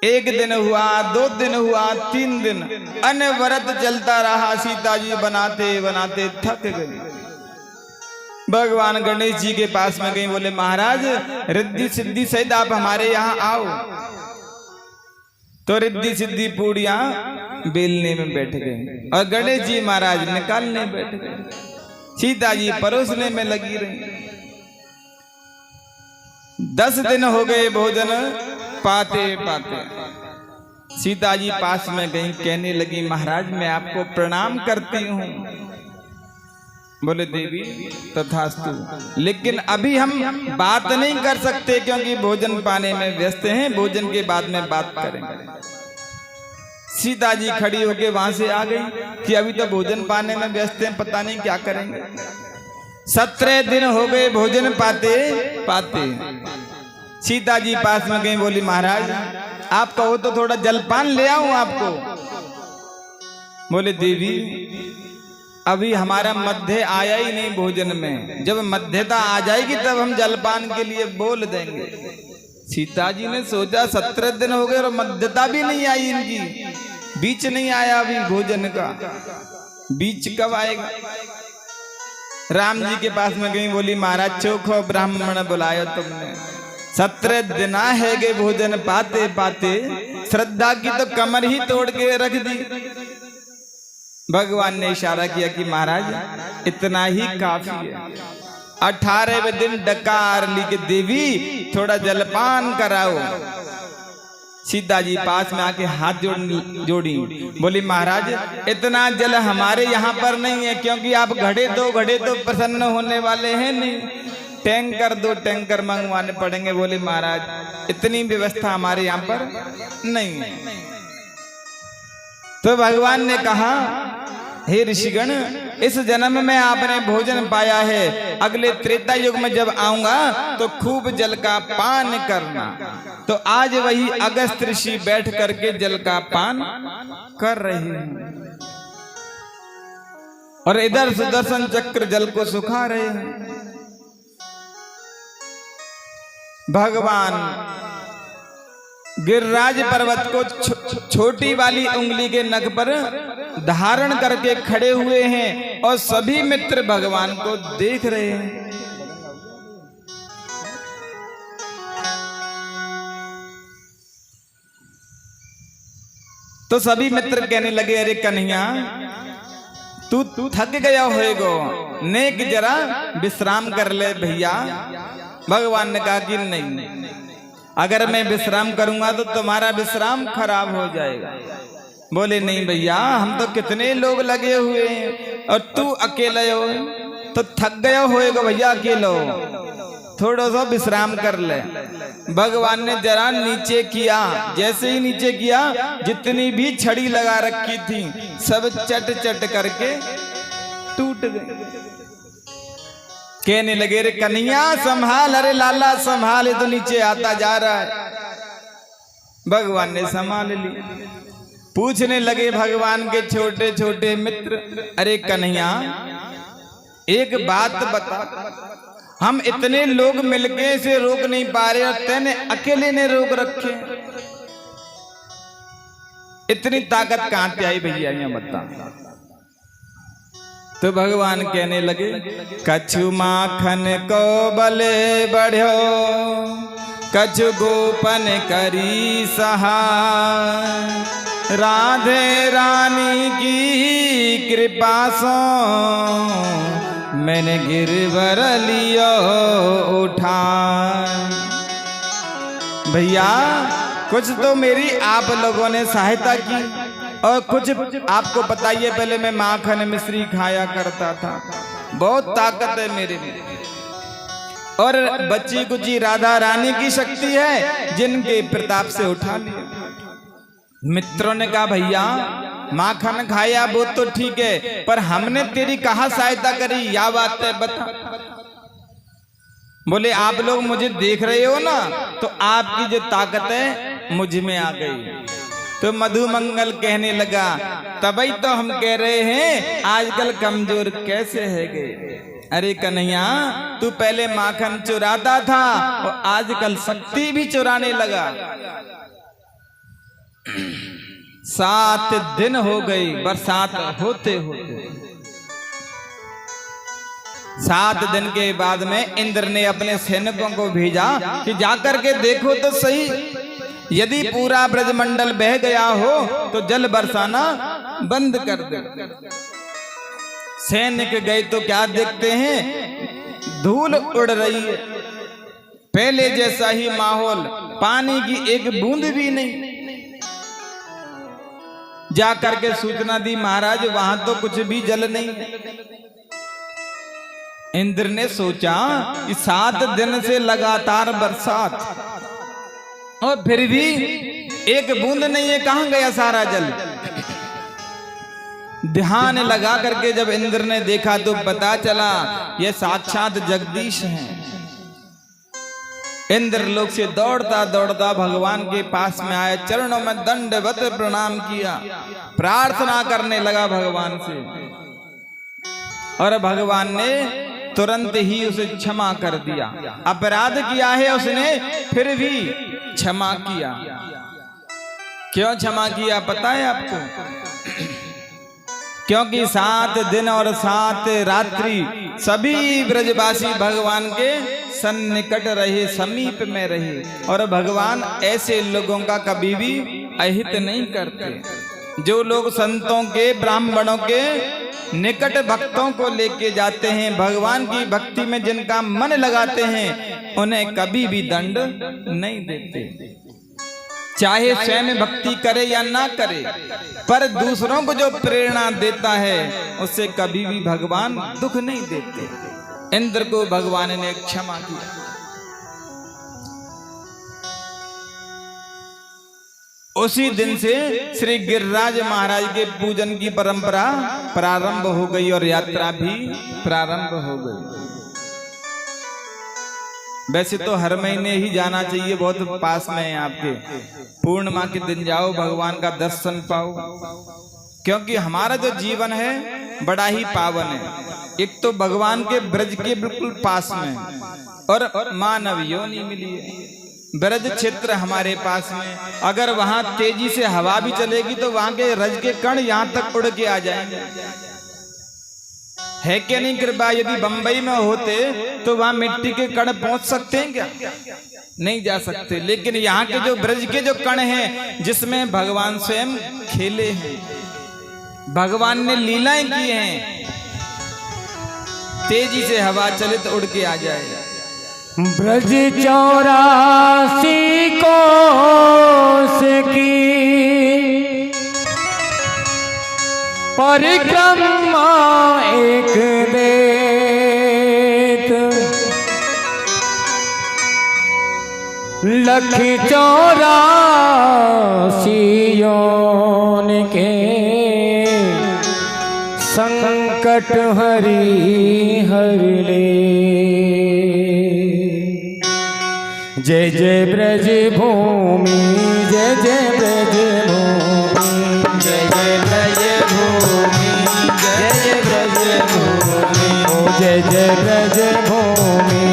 1 दिन हुआ, 2 दिन हुआ, 3 दिन अनवरत चलता रहा। सीता जी बनाते बनाते थक गई। भगवान गणेश जी के पास में गई, बोले महाराज रिद्धि सिद्धि सहित आप हमारे यहाँ आओ। तो रिद्धि सिद्धि पूड़ियां बेलने में बैठ गए और गणेश जी महाराज निकालने बैठ गए। सीता जी परोसने में लगी रही। 10 दिन हो गए भोजन पाते पाते। सीता जी पास में गई, कहने लगी, महाराज मैं आपको प्रणाम करती हूँ। बोले, देवी तथास्तु, लेकिन अभी हम बात नहीं कर सकते क्योंकि भोजन पाने में व्यस्त हैं, भोजन के बाद में बात करेंगे। सीता जी खड़ी होके वहां से आ गई कि अभी तो भोजन पाने में व्यस्त हैं, पता नहीं क्या करेंगे। 17 दिन हो गए भोजन पाते पाते। सीता जी पास में गई, बोली महाराज आप कहो तो थोड़ा जलपान ले आऊं आपको। बोले, देवी अभी हमारा मध्य आया ही नहीं भोजन में, जब मध्यता आ जाएगी तब हम जलपान के लिए बोल देंगे। सीता जी ने सोचा 17 दिन हो गए और मध्यता भी नहीं आई इनकी, बीच नहीं आया अभी भोजन का, बीच कब आएगा? राम जी के पास में गई, बोली महाराज चोखो ब्राह्मण बुलायो तुमने, 17 दिन है गए भोजन पाते पाते, श्रद्धा की तो कमर ही तोड़ के रख दी। भगवान ने इशारा किया कि महाराज इतना ही काफी है। 18वें दिन डकार ली के, देवी थोड़ा जलपान कराओ। सीता जी पास में आके हाथ जोड़ी, बोली महाराज इतना जल हमारे यहाँ पर नहीं है, क्योंकि आप घड़े तो प्रसन्न होने वाले हैं नहीं, टैंकर 2 टैंकर मंगवाने पड़ेंगे। बोले महाराज इतनी व्यवस्था हमारे यहाँ पर नहीं है। तो भगवान ने कहा हे ऋषिगण, इस जन्म में आपने भोजन पाया है, अगले त्रेता युग में जब आऊंगा तो खूब जल का पान करना। तो आज वही अगस्त ऋषि बैठ करके जल का पान कर रहे हैं और इधर सुदर्शन चक्र जल को सुखा रहे हैं। भगवान गिरिराज पर्वत को छोटी वाली उंगली के नख पर धारण करके खड़े हुए हैं और सभी मित्र भगवान को देख रहे हैं। तो सभी मित्र कहने लगे, अरे कन्हैया तू थक गया होएगो, नेक जरा विश्राम कर ले भैया। भगवान ने कहा कि नहीं, अगर मैं विश्राम करूंगा तो तुम्हारा विश्राम खराब हो जाएगा। बोले नहीं भैया, हम तो कितने लोग लगे हुए हैं और तू अकेला हो तो थक गया होएगा भैया, अकेला हो, थोड़ा सा विश्राम कर ले। भगवान ने जरा नीचे किया, जैसे ही नीचे किया जितनी भी छड़ी लगा रखी थी सब चट चट करके टूट गई। कहने लगे, रे कन्हैया संभाल, अरे लाला संभाल, तो नीचे आता जा रहा है। भगवान ने संभाल ली। पूछने लगे भगवान के छोटे छोटे मित्र, अरे कन्हैया एक बात बता, हम इतने लोग मिलके इसे रोक नहीं पा रहे और तेने अकेले ने रोक रखे, इतनी ताकत कहां से आई भैया, ये बता। तो भगवान कहने लगे, कछु माखन को बले बढ़ो, कछु गोपन करी सहाय, राधे रानी की कृपा सो मैंने गिरवर लियो उठा। भैया कुछ तो मेरी आप लोगों ने सहायता की और कुछ आपको पता ही है, पहले मैं माखन मिश्री खाया करता था, बहुत ताकत है मेरे में, और बच्ची कुची राधा रानी की शक्ति है जिनके प्रताप से उठा लिया। मित्रों ने कहा, भैया माखन खाया वो तो ठीक है, पर हमने तेरी कहाँ सहायता करी, या बात है बता। बोले आप लोग मुझे देख रहे हो ना, तो आपकी जो ताकत है मुझ में आ गई। तो मधुमंगल कहने लगा, तभी तो हम कह रहे हैं आजकल कमजोर कैसे है गए। अरे कन्हैया तू पहले माखन चुराता था और आजकल शक्ति भी चुराने लगा। 7 दिन हो गई बरसात होते होते। 7 दिन के बाद में इंद्र ने अपने सैनिकों को भेजा कि जाकर के देखो तो सही, यदि पूरा ब्रजमंडल बह गया हो तो जल बरसाना बंद कर दे। सैनिक गए तो क्या देखते हैं, धूल उड़ रही है, पहले जैसा ही माहौल, पानी की एक बूंद भी नहीं। जाकर के सूचना दी, महाराज वहां तो कुछ भी जल नहीं। इंद्र ने सोचा कि 7 दिन से लगातार बरसात और फिर भी एक बूंद नहीं है, कहां गया सारा जल। ध्यान लगा करके जब इंद्र ने देखा तो पता चला ये साक्षात जगदीश हैं। इंद्र लोक से दौड़ता दौड़ता भगवान के पास में आया, चरणों में दंडवत प्रणाम किया, प्रार्थना करने लगा भगवान से, और भगवान ने तुरंत ही उसे क्षमा कर दिया। अपराध किया है उसने, फिर भी क्षमा किया। क्यों क्षमा किया पता है आपको? क्योंकि 7 दिन और 7 रात्रि सभी ब्रजवासी भगवान के सन्निकट रहे, समीप में रहे, और भगवान ऐसे लोगों का कभी भी अहित नहीं करते। जो लोग संतों के, ब्राह्मणों के निकट भक्तों को लेके जाते हैं, भगवान की भक्ति में जिनका मन लगाते हैं, उन्हें कभी भी दंड नहीं देते। चाहे स्वयं भक्ति करे या ना करे, पर दूसरों को जो प्रेरणा देता है उससे कभी भी भगवान दुख नहीं देते। इंद्र को भगवान ने क्षमा किया। उसी दिन से श्री गिरिराज महाराज के पूजन की परंपरा प्रारंभ हो गई और यात्रा भी प्रारंभ हो गई। वैसे तो हर महीने ही जाना चाहिए, बहुत पास में है आपके। पूर्णिमा के दिन जाओ, भगवान का दर्शन पाओ, क्योंकि हमारा जो जीवन है बड़ा ही पावन है। एक तो भगवान के ब्रज के बिल्कुल पास में और मानव योनि मिली है। ब्रज क्षेत्र हमारे पास में, अगर वहां तेजी से हवा भी चलेगी तो वहां के रज के कण यहाँ तक उड़ के आ जाएंगे। है क्या नहीं कृपा? यदि बंबई में होते तो वहां मिट्टी के कण पहुंच सकते हैं क्या? नहीं जा सकते। लेकिन यहाँ के जो ब्रज के जो कण हैं, जिसमें भगवान स्वयं खेले हैं, भगवान ने लीलाएं की हैं, तेजी से हवा चले तो उड़ के आ जाए। ब्रज 84 कोस की परिक्रमा एक देत, लख 84 योन के संकट हरि हर ले। जय जय ब्रज भूमि, जय जय ब्रज भूमि, जय जय ब्रज भूमि, जय जय ब्रज भूमि, ओ जय जय ब्रज भूमि,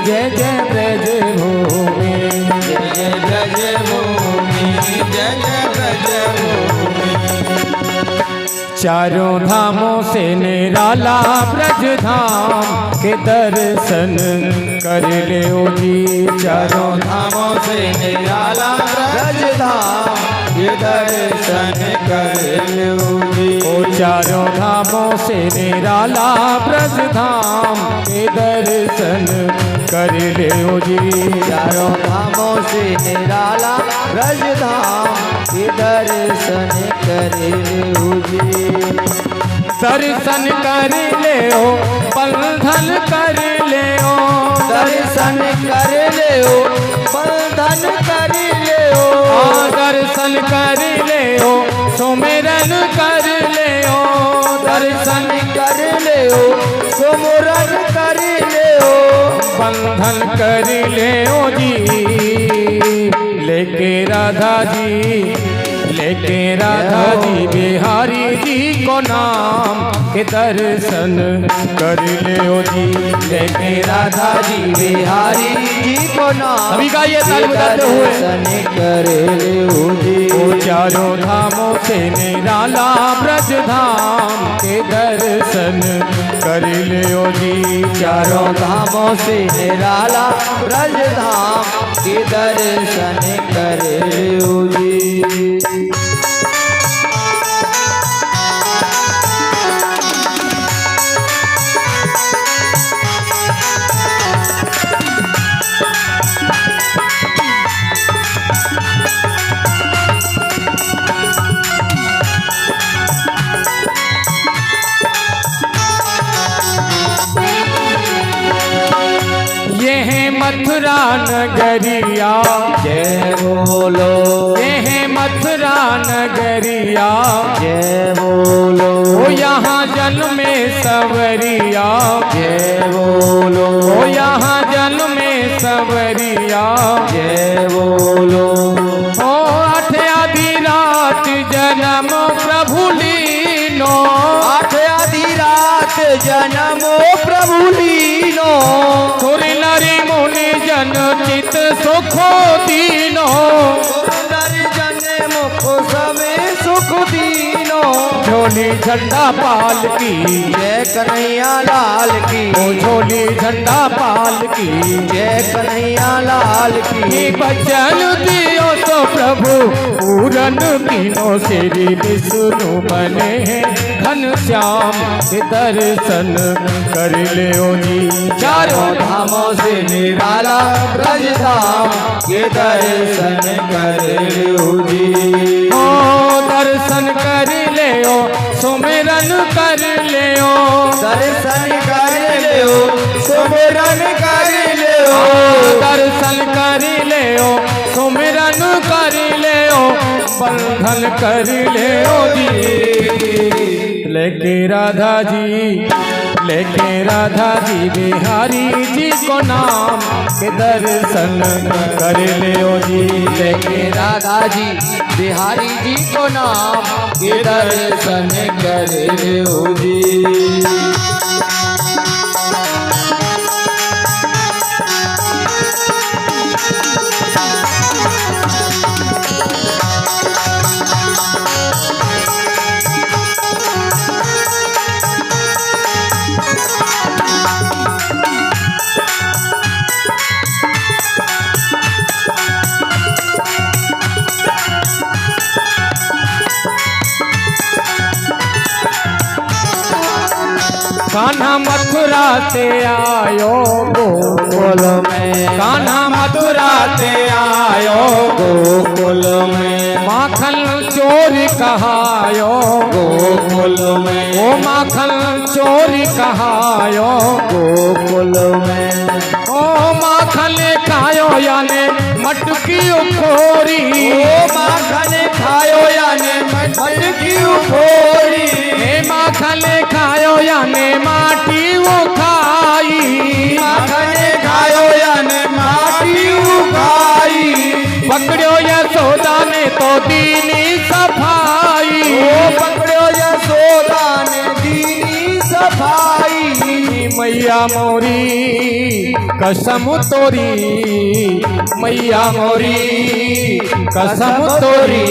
जय जय ब्रज भूमि, जय जय ब्रज भूमि, जय जय ब्रज भूमि। चारों धामों से निराला ब्रज धाम के दर्शन कर ले ओ जी। चारों धामों से निराला ब्रज धाम के दर्शन कर लो जी। ओ चारों धामों से निराला ब्रज धाम के दर्शन कर ले ओ जी। चारों धामों से निराला ब्रज धाम के दर्शन कर लो जी। दर्शन कर ले ओ, बंधन कर ले ओ, दर्शन कर ले ओ, बंधन कर ले ओ, दर्शन कर ले ओ, सुमिरन कर ले ओ, दर्शन कर ले ओ, सुमिरन कर ले ओ, बंधन कर ले ओ जी। लेके राधा जी, लेके राधा जी बिहारी जी को नाम के दर्शन कर ले ओ जी। लेके राधा जी बिहारी जी को नाम सभी का ये ताल बजाते हुए दर्शन कर ले ओ जी। ओ चारों धामों से निराला ब्रज धाम के दर्शन कर ले ओ जी। चारों धामों से निराला ब्रज धाम के दर्शन कर ले ओ जी। मथुरा नगरिया जय बोलो, ये है मथुरा नगरिया जय बोलो, ओ यहाँ जन्मे सवरिया जय बोलो, ओ यहाँ जन्मे सवरिया जय बोलो। ओ आठ आधी रात जन्म प्रभु लीनो, आठ आधी रात जन्म प्रभु लीनो, सुर नरी मुनि जन चित सुखो दीनो, नर जन मुख सवे सुख दीनो। झोली झंडा पाल की जय कन्हैया लाल की, ओ झोली झंडा पाल की जय कन्हैया लाल की। बचन दियो तो प्रभु पूरन तीनों श्री विष्णु बने हैं घन श्याम के दर्शन कर ले ओ जी। चारों धामों से निराला ब्रज धाम के दर्शन कर लो जी। ओ दर्शन कर ले ओ, सुमिरन कर ले ओ, दर्शन कर ले ओ, सुमिरन कर ले ओ, दर्शन कर ले ओ, सुमिरन कर ले ओ, बंधन कर ले ओ जी। लेके राधा जी बिहारी जी को नाम के दर्शन कर ले ओ जी। लेके राधा जी बिहारी जी को नाम के दर्शन कर ले ओ जी। कान्हा मथुरा से आयो गोकुल में, कान्हा मथुरा से आयो गोकुल में। माखन चोरी कहायो गोकुल में, ओ माखन चोरी कहायो गोकुल में। ओ माखन खायो याने मटकी उखोरी, ओ माखन खायो याने मटकी उखोरी। माखन खायो याने माटी वो खाई, माखन खायो याने माटी उखाई। पकड़ो यशोदा ने तो दीनी सफाई, ओ पकड़ो यशोदा ने दीनी सफाई। मैया मोरी कसम तोरी, मैया मोरी कसम तोरी,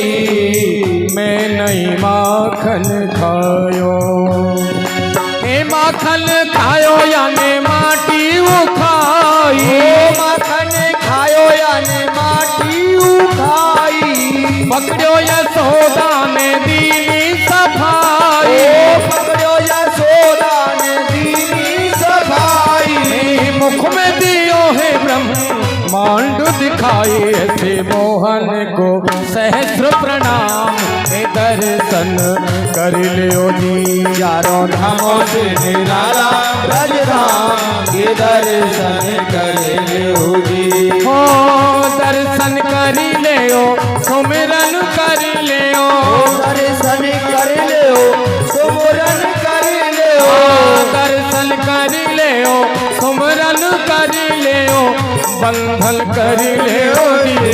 मैं नहीं माखन खायो। ए माखन खायो याने माटी उखाई, माखन खायो याने माटी उखाई। पकड़ो यशोदा ने दीनी सफाई, पकड़ो यशोदा ने दीनी सफाई। मुख में दियो है ब्रह्मांड दिखाई, ऐसे मोहन को सहस्र प्रणाम हे दर्शन कर ले ओ जी। चारों धामों से निराला ब्रज धाम के दर्शन कर ले ओ जी। हो दर्शन कर ले ओ, सुमिरन कर ले ओ, दर्शन कर ले ओ, सुमिरन कर ले ओ। दर्शन कर ले ओ, सुमिरन कर ले ओ, बंधन कर ले ओ जी।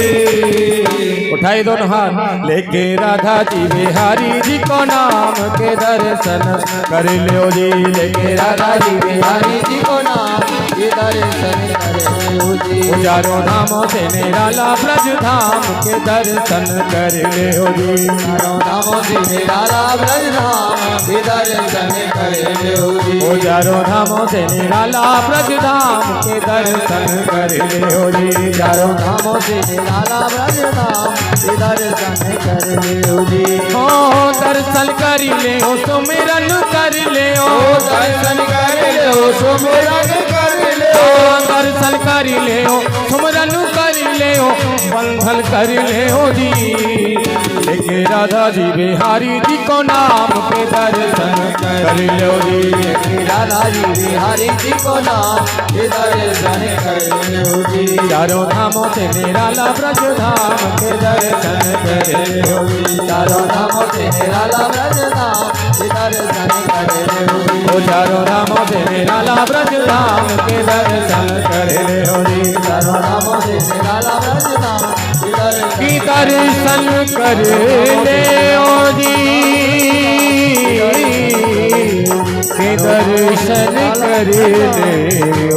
उठाई दोनों हाथ, लेके राधा जी बिहारी जी को नाम के दर्शन कर ले ओ जी। लेके राधा जी बिहारी जी को नाम के दर्शन कर ले ओ जी। चारों धामों से निराला ब्रज धाम के दर्शन कर ले ओ जी। चारों धामों से निराला ब्रज धाम के दर्शन कर ले ओ जी। ओ चारों धामों से निराला ब्रज धाम के दर्शन कर ले ओ जी। चारों धामों से निराला ब्रज धाम के दर्शन कर ले ओ जी। ओ दर्शन कर ले ओ, सुमिरन कर ले ओ, दर्शन कर ले ओ, सुमिरन कर ले ओ। दर्शन कर ले ओ, सुमिरन कर ले ओ, बंधन कर ले ओ जी। लेके राधा जी बिहारी जी को नाम के दर्शन कर ले ओ जी। लेके राधा जी बिहारी जी को नाम के दर्शन कर ले ओ जी। चारों धामों से निराला ब्रज धाम के दर्शन कर ले ओ जी। चारों धामों से निराला ब्रज धाम के दर्शन कर ले ओ जी। ओ चारों धामों से निराला ब्रज धाम के दर्शन कर ले ओ जी। चारों धामों से निराला ब्रज धाम के दर्शन कर ले ओ जी। के दर्शन कर ले ओ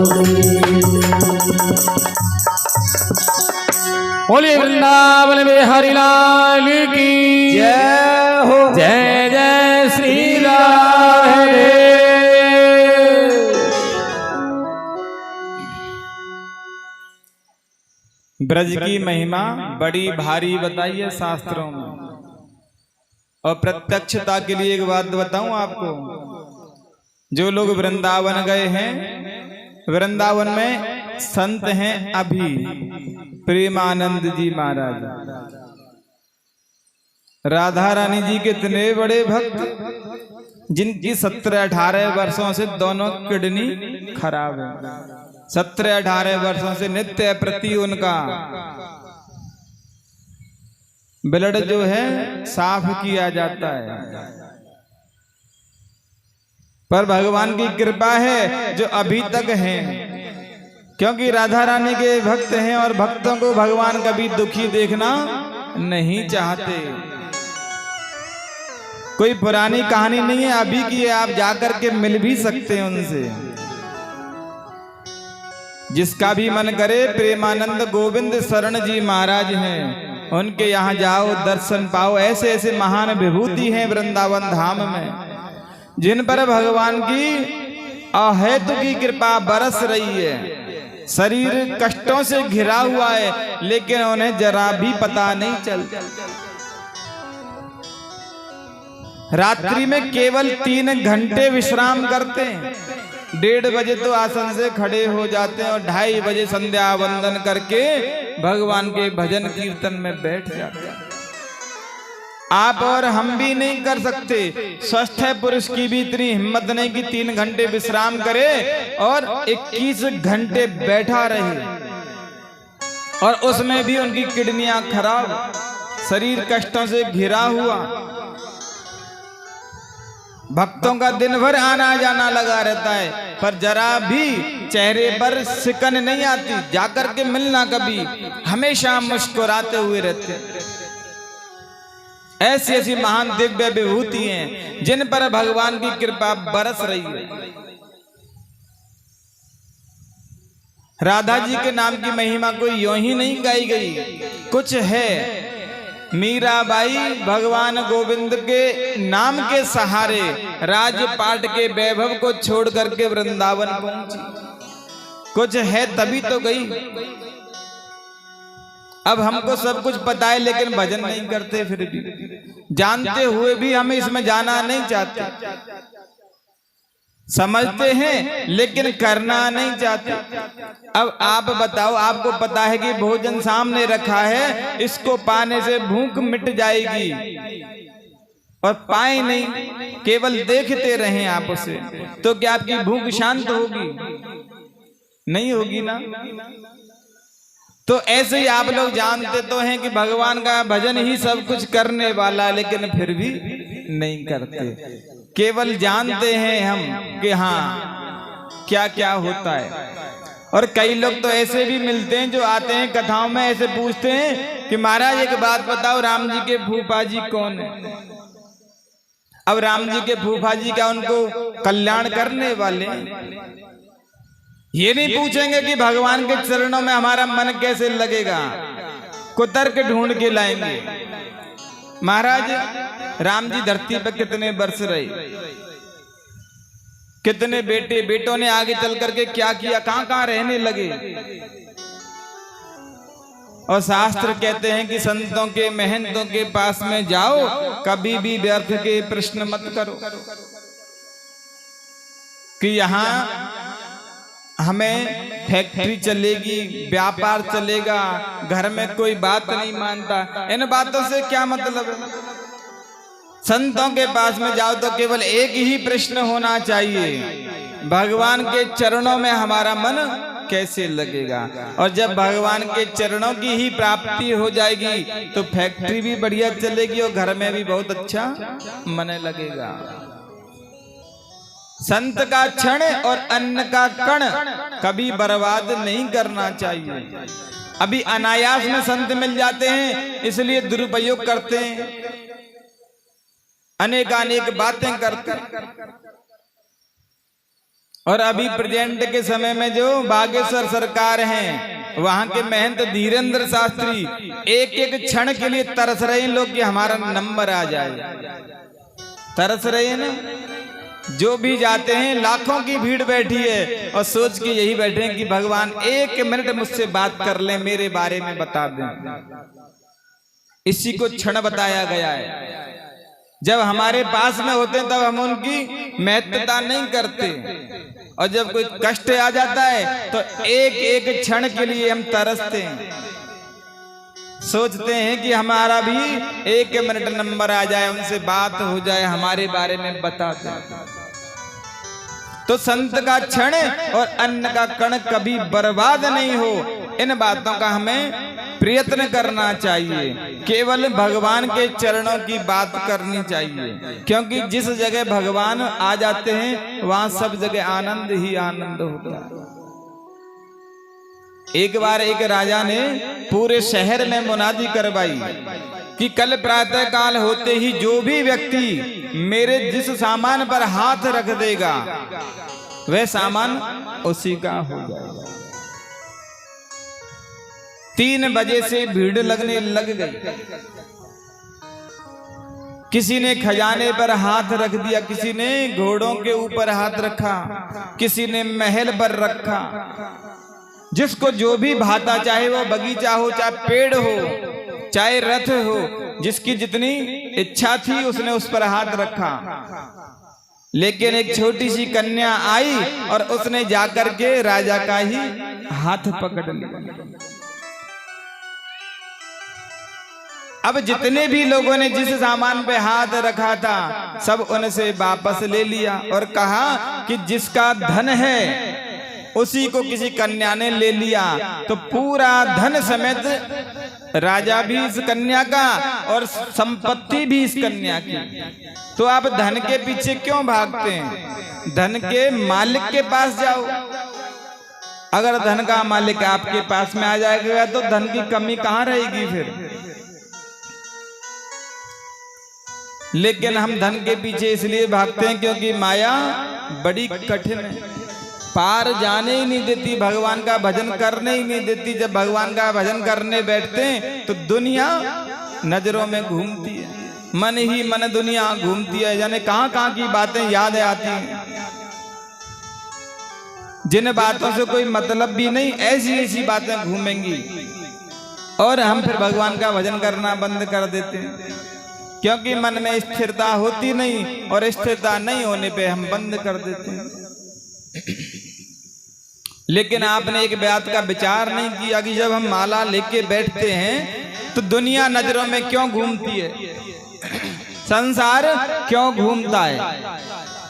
जी। बोलिए वृंदावन में हरिलाल की जय हो। जय जय श्री राधे। ब्रज की महिमा बड़ी भारी बताई है शास्त्रों में। और प्रत्यक्षता के लिए एक बात बताऊं आपको, जो लोग वृंदावन गए हैं, वृंदावन में संत हैं अभी प्रेमानंद जी महाराज, राधा रानी जी के इतने बड़े भक्त जिनकी 17-18 वर्षों से दोनों किडनी खराब है। 17-18 वर्षों से नित्य प्रति उनका ब्लड जो है साफ किया जाता है। पर भगवान की कृपा है जो अभी तक है, क्योंकि राधा रानी के भक्त हैं और भक्तों को भगवान कभी दुखी देखना नहीं चाहते। कोई पुरानी कहानी नहीं है, अभी की है, आप जाकर के मिल भी सकते हैं उनसे। जिसका भी मन करे, प्रेमानंद गोविंद शरण जी महाराज हैं, उनके यहाँ जाओ, दर्शन पाओ। ऐसे ऐसे महान विभूति हैं वृंदावन धाम में, जिन पर भगवान की अहेतु की कृपा बरस रही है। शरीर कष्टों से घिरा हुआ है, लेकिन उन्हें जरा भी पता नहीं चलता। रात्रि में केवल 3 घंटे विश्राम करते हैं। 1:30 बजे तो आसन से खड़े हो जाते हैं और 2:30 बजे संध्या वंदन करके भगवान के भजन कीर्तन में बैठ जाते हैं। आप और हम भी नहीं कर सकते। स्वस्थ पुरुष की भी इतनी हिम्मत नहीं कि 3 घंटे विश्राम करे और 21 घंटे बैठा रहे, और उसमें भी उनकी किडनियां खराब, शरीर कष्टों से घिरा हुआ। भक्तों का दिन भर आना जाना लगा रहता है, पर जरा भी चेहरे पर सिकन नहीं आती। जाकर के मिलना कभी, हमेशा मुस्कुराते हुए रहते। ऐसी ऐसी महान दिव्य विभूति हैं जिन पर भगवान की कृपा बरस रही है। राधा जी के नाम की महिमा कोई यूं ही नहीं गाई गई, कुछ है। मीराबाई भगवान गोविंद के नाम के सहारे राजपाट के वैभव को छोड़ करके वृंदावन पहुंची। कुछ है तभी तो गई। अब हमको सब कुछ पता है, लेकिन भजन नहीं करते, फिर भी जानते हुए भी हम इसमें जाना नहीं चाहते। समझते हैं लेकिन करना नहीं चाहते। अब आप बताओ, आपको पता है कि भोजन सामने रखा है, इसको पाने से भूख मिट जाएगी, और पाए नहीं, केवल देखते रहें आप उसे, तो क्या आपकी भूख शांत होगी? नहीं होगी ना। तो ऐसे ही आप लोग जानते तो हैं कि भगवान का भजन ही सब कुछ करने वाला, लेकिन फिर भी नहीं करते। केवल जानते हैं हम कि हाँ क्या क्या होता है। और कई लोग तो ऐसे भी मिलते हैं जो आते हैं कथाओं में, ऐसे पूछते हैं कि महाराज एक बात बताओ, राम जी के फूफा जी कौन है? अब राम जी के फूफा जी क्या उनको कल्याण करने वाले? ये नहीं पूछेंगे कि भगवान के चरणों में हमारा मन कैसे लगेगा, कुतर्क ढूंढ के लाएंगे। महाराज राम जी धरती पर कितने वर्ष रहे, कितने बेटे, बेटों ने आगे चल करके क्या किया, कहां कहां रहने लगे। और शास्त्र कहते हैं कि संतों के महंतों के पास में जाओ, कभी भी व्यर्थ के प्रश्न मत करो कि यहाँ हमें फैक्ट्री चलेगी, व्यापार चलेगा, घर में कोई बात नहीं मानता। इन बातों से क्या मतलब है? संतों के पास में जाओ तो केवल एक ही प्रश्न होना चाहिए, भगवान के चरणों में हमारा मन कैसे लगेगा। और जब भगवान के चरणों की ही प्राप्ति हो जाएगी तो फैक्ट्री भी बढ़िया चलेगी और घर में भी बहुत अच्छा मन लगेगा। संत का क्षण और अन्न का कण कभी बर्बाद नहीं करना चाहिए। अभी अनायास में संत मिल जाते हैं, इसलिए दुरुपयोग करते हैं, अनेकानेक बातें करते हैं। और अभी प्रेजेंट के समय में जो बागेश्वर सरकार हैं, वहां के महंत धीरेन्द्र शास्त्री एक एक क्षण के लिए तरस रहे हैं लोग कि हमारा नंबर आ जाए। तरस रहे हैं ना। जो भी जाते हैं लाखों की भीड़ बैठी है और सोच के यही बैठे हैं कि भगवान 1 मिनट मुझसे बात कर ले, मेरे बारे में बता दें। इसी को क्षण बताया गया है। जब हमारे पास में होते हैं तब हम उनकी महत्वता नहीं करते, और जब कोई कष्ट आ जाता है तो एक एक क्षण के लिए हम तरसते हैं, सोचते हैं कि हमारा भी 1 मिनट नंबर आ जाए, उनसे बात हो जाए, हमारे बारे में बता दें। तो संत का क्षण और अन्न का कण कभी बर्बाद नहीं हो, इन बातों का हमें प्रयत्न करना चाहिए। केवल भगवान के चरणों की बात करनी चाहिए, क्योंकि जिस जगह भगवान आ जाते हैं वहां सब जगह आनंद ही आनंद होता है। एक बार एक राजा ने पूरे शहर में मुनादी करवाई कि कल प्रातः काल होते ही जो भी व्यक्ति मेरे जिस सामान पर हाथ रख देगा वह सामान उसी का हो जाएगा। 3 बजे से भीड़ लगने लग गई। किसी ने खजाने पर हाथ रख दिया, किसी ने घोड़ों के ऊपर हाथ रखा, किसी ने महल पर रखा। जिसको जो भी भाता, चाहे वो बगीचा हो, चाहे पेड़ हो, चाहे रथ हो, जिसकी जितनी इच्छा थी उसने उस पर हाथ रखा। लेकिन एक छोटी सी कन्या आई और उसने जाकर के राजा का ही हाथ पकड़ लिया। अब जितने भी लोगों ने जिस सामान पे हाथ रखा था सब उनसे वापस ले लिया और कहा कि जिसका धन है उसी को किसी कन्या ने ले लिया, तो पूरा धन समेत राजा भी इस कन्या का और संपत्ति भी इस कन्या की। तो आप धन के पीछे क्यों भागते हैं? धन के मालिक के पास जाओ। अगर धन का मालिक आपके पास में आ जाएगा तो धन की कमी कहां रहेगी फिर। लेकिन हम धन के पीछे इसलिए भागते हैं क्योंकि माया बड़ी कठिन है, पार जाने ही नहीं देती, भगवान का भजन करने ही नहीं देती। जब भगवान का भजन करने बैठते हैं तो दुनिया नजरों में घूमती है, मन ही मन दुनिया घूमती है, जाने कहां कहां की बातें याद आती हैं, जिन बातों से कोई मतलब भी नहीं, ऐसी ऐसी बातें घूमेंगी और हम फिर भगवान का भजन करना बंद कर देते हैं क्योंकि मन में स्थिरता होती नहीं और स्थिरता नहीं होने पे हम बंद कर देते हैं। लेकिन आपने एक बात का विचार नहीं किया कि जब हम माला लेके बैठते हैं तो दुनिया नजरों में क्यों घूमती है, संसार क्यों घूमता है,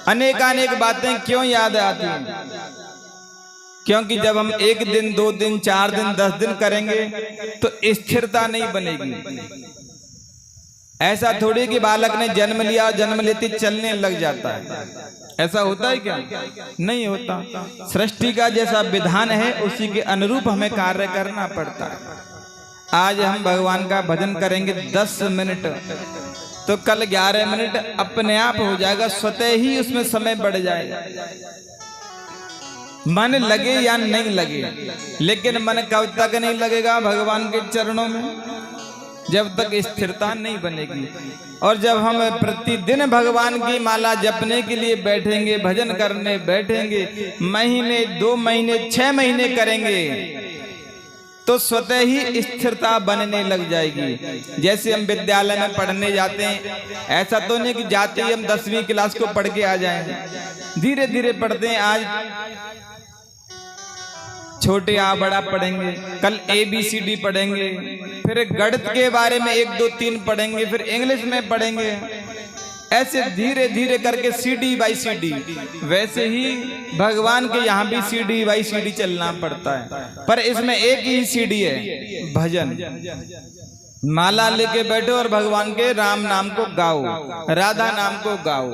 अनेकानेक बातें क्यों याद आती हैं। क्योंकि जब हम 1 दिन 2 दिन 4 दिन 10 दिन करेंगे तो स्थिरता नहीं बनेगी। ऐसा थोड़ी कि बालक ने जन्म लिया, जन्म लेते चलने लग जाता है, ऐसा होता है क्या? नहीं होता। सृष्टि का जैसा विधान है उसी के अनुरूप हमें कार्य करना पड़ता है। आज हम भगवान का भजन करेंगे 10 मिनट तो कल 11 मिनट अपने आप हो जाएगा, स्वतः ही उसमें समय बढ़ जाएगा, मन लगे या नहीं लगे। लेकिन मन कब तक नहीं लगेगा भगवान के चरणों में? जब तक स्थिरता नहीं बनेगी। और जब हम प्रतिदिन भगवान की माला जपने के लिए बैठेंगे, भजन करने बैठेंगे, महीने 2 महीने 6 महीने करेंगे तो स्वतः ही स्थिरता बनने लग जाएगी। जैसे हम विद्यालय में पढ़ने जाते हैं, ऐसा तो नहीं कि जाते ही हम 10वीं क्लास को पढ़ के आ जाएंगे, धीरे धीरे पढ़ते हैं। आज छोटे आ बड़ा पढ़ेंगे, कल ABCD पढ़ेंगे, फिर गणित के बारे में 1 2 3 पढ़ेंगे, फिर इंग्लिश में पढ़ेंगे, ऐसे धीरे धीरे करके CD by CD। वैसे ही भगवान के यहाँ भी CD by CD चलना पड़ता है, पर इसमें एक ही CD है, भजन। माला लेके बैठो और भगवान के राम नाम को गाओ, राधा नाम को गाओ,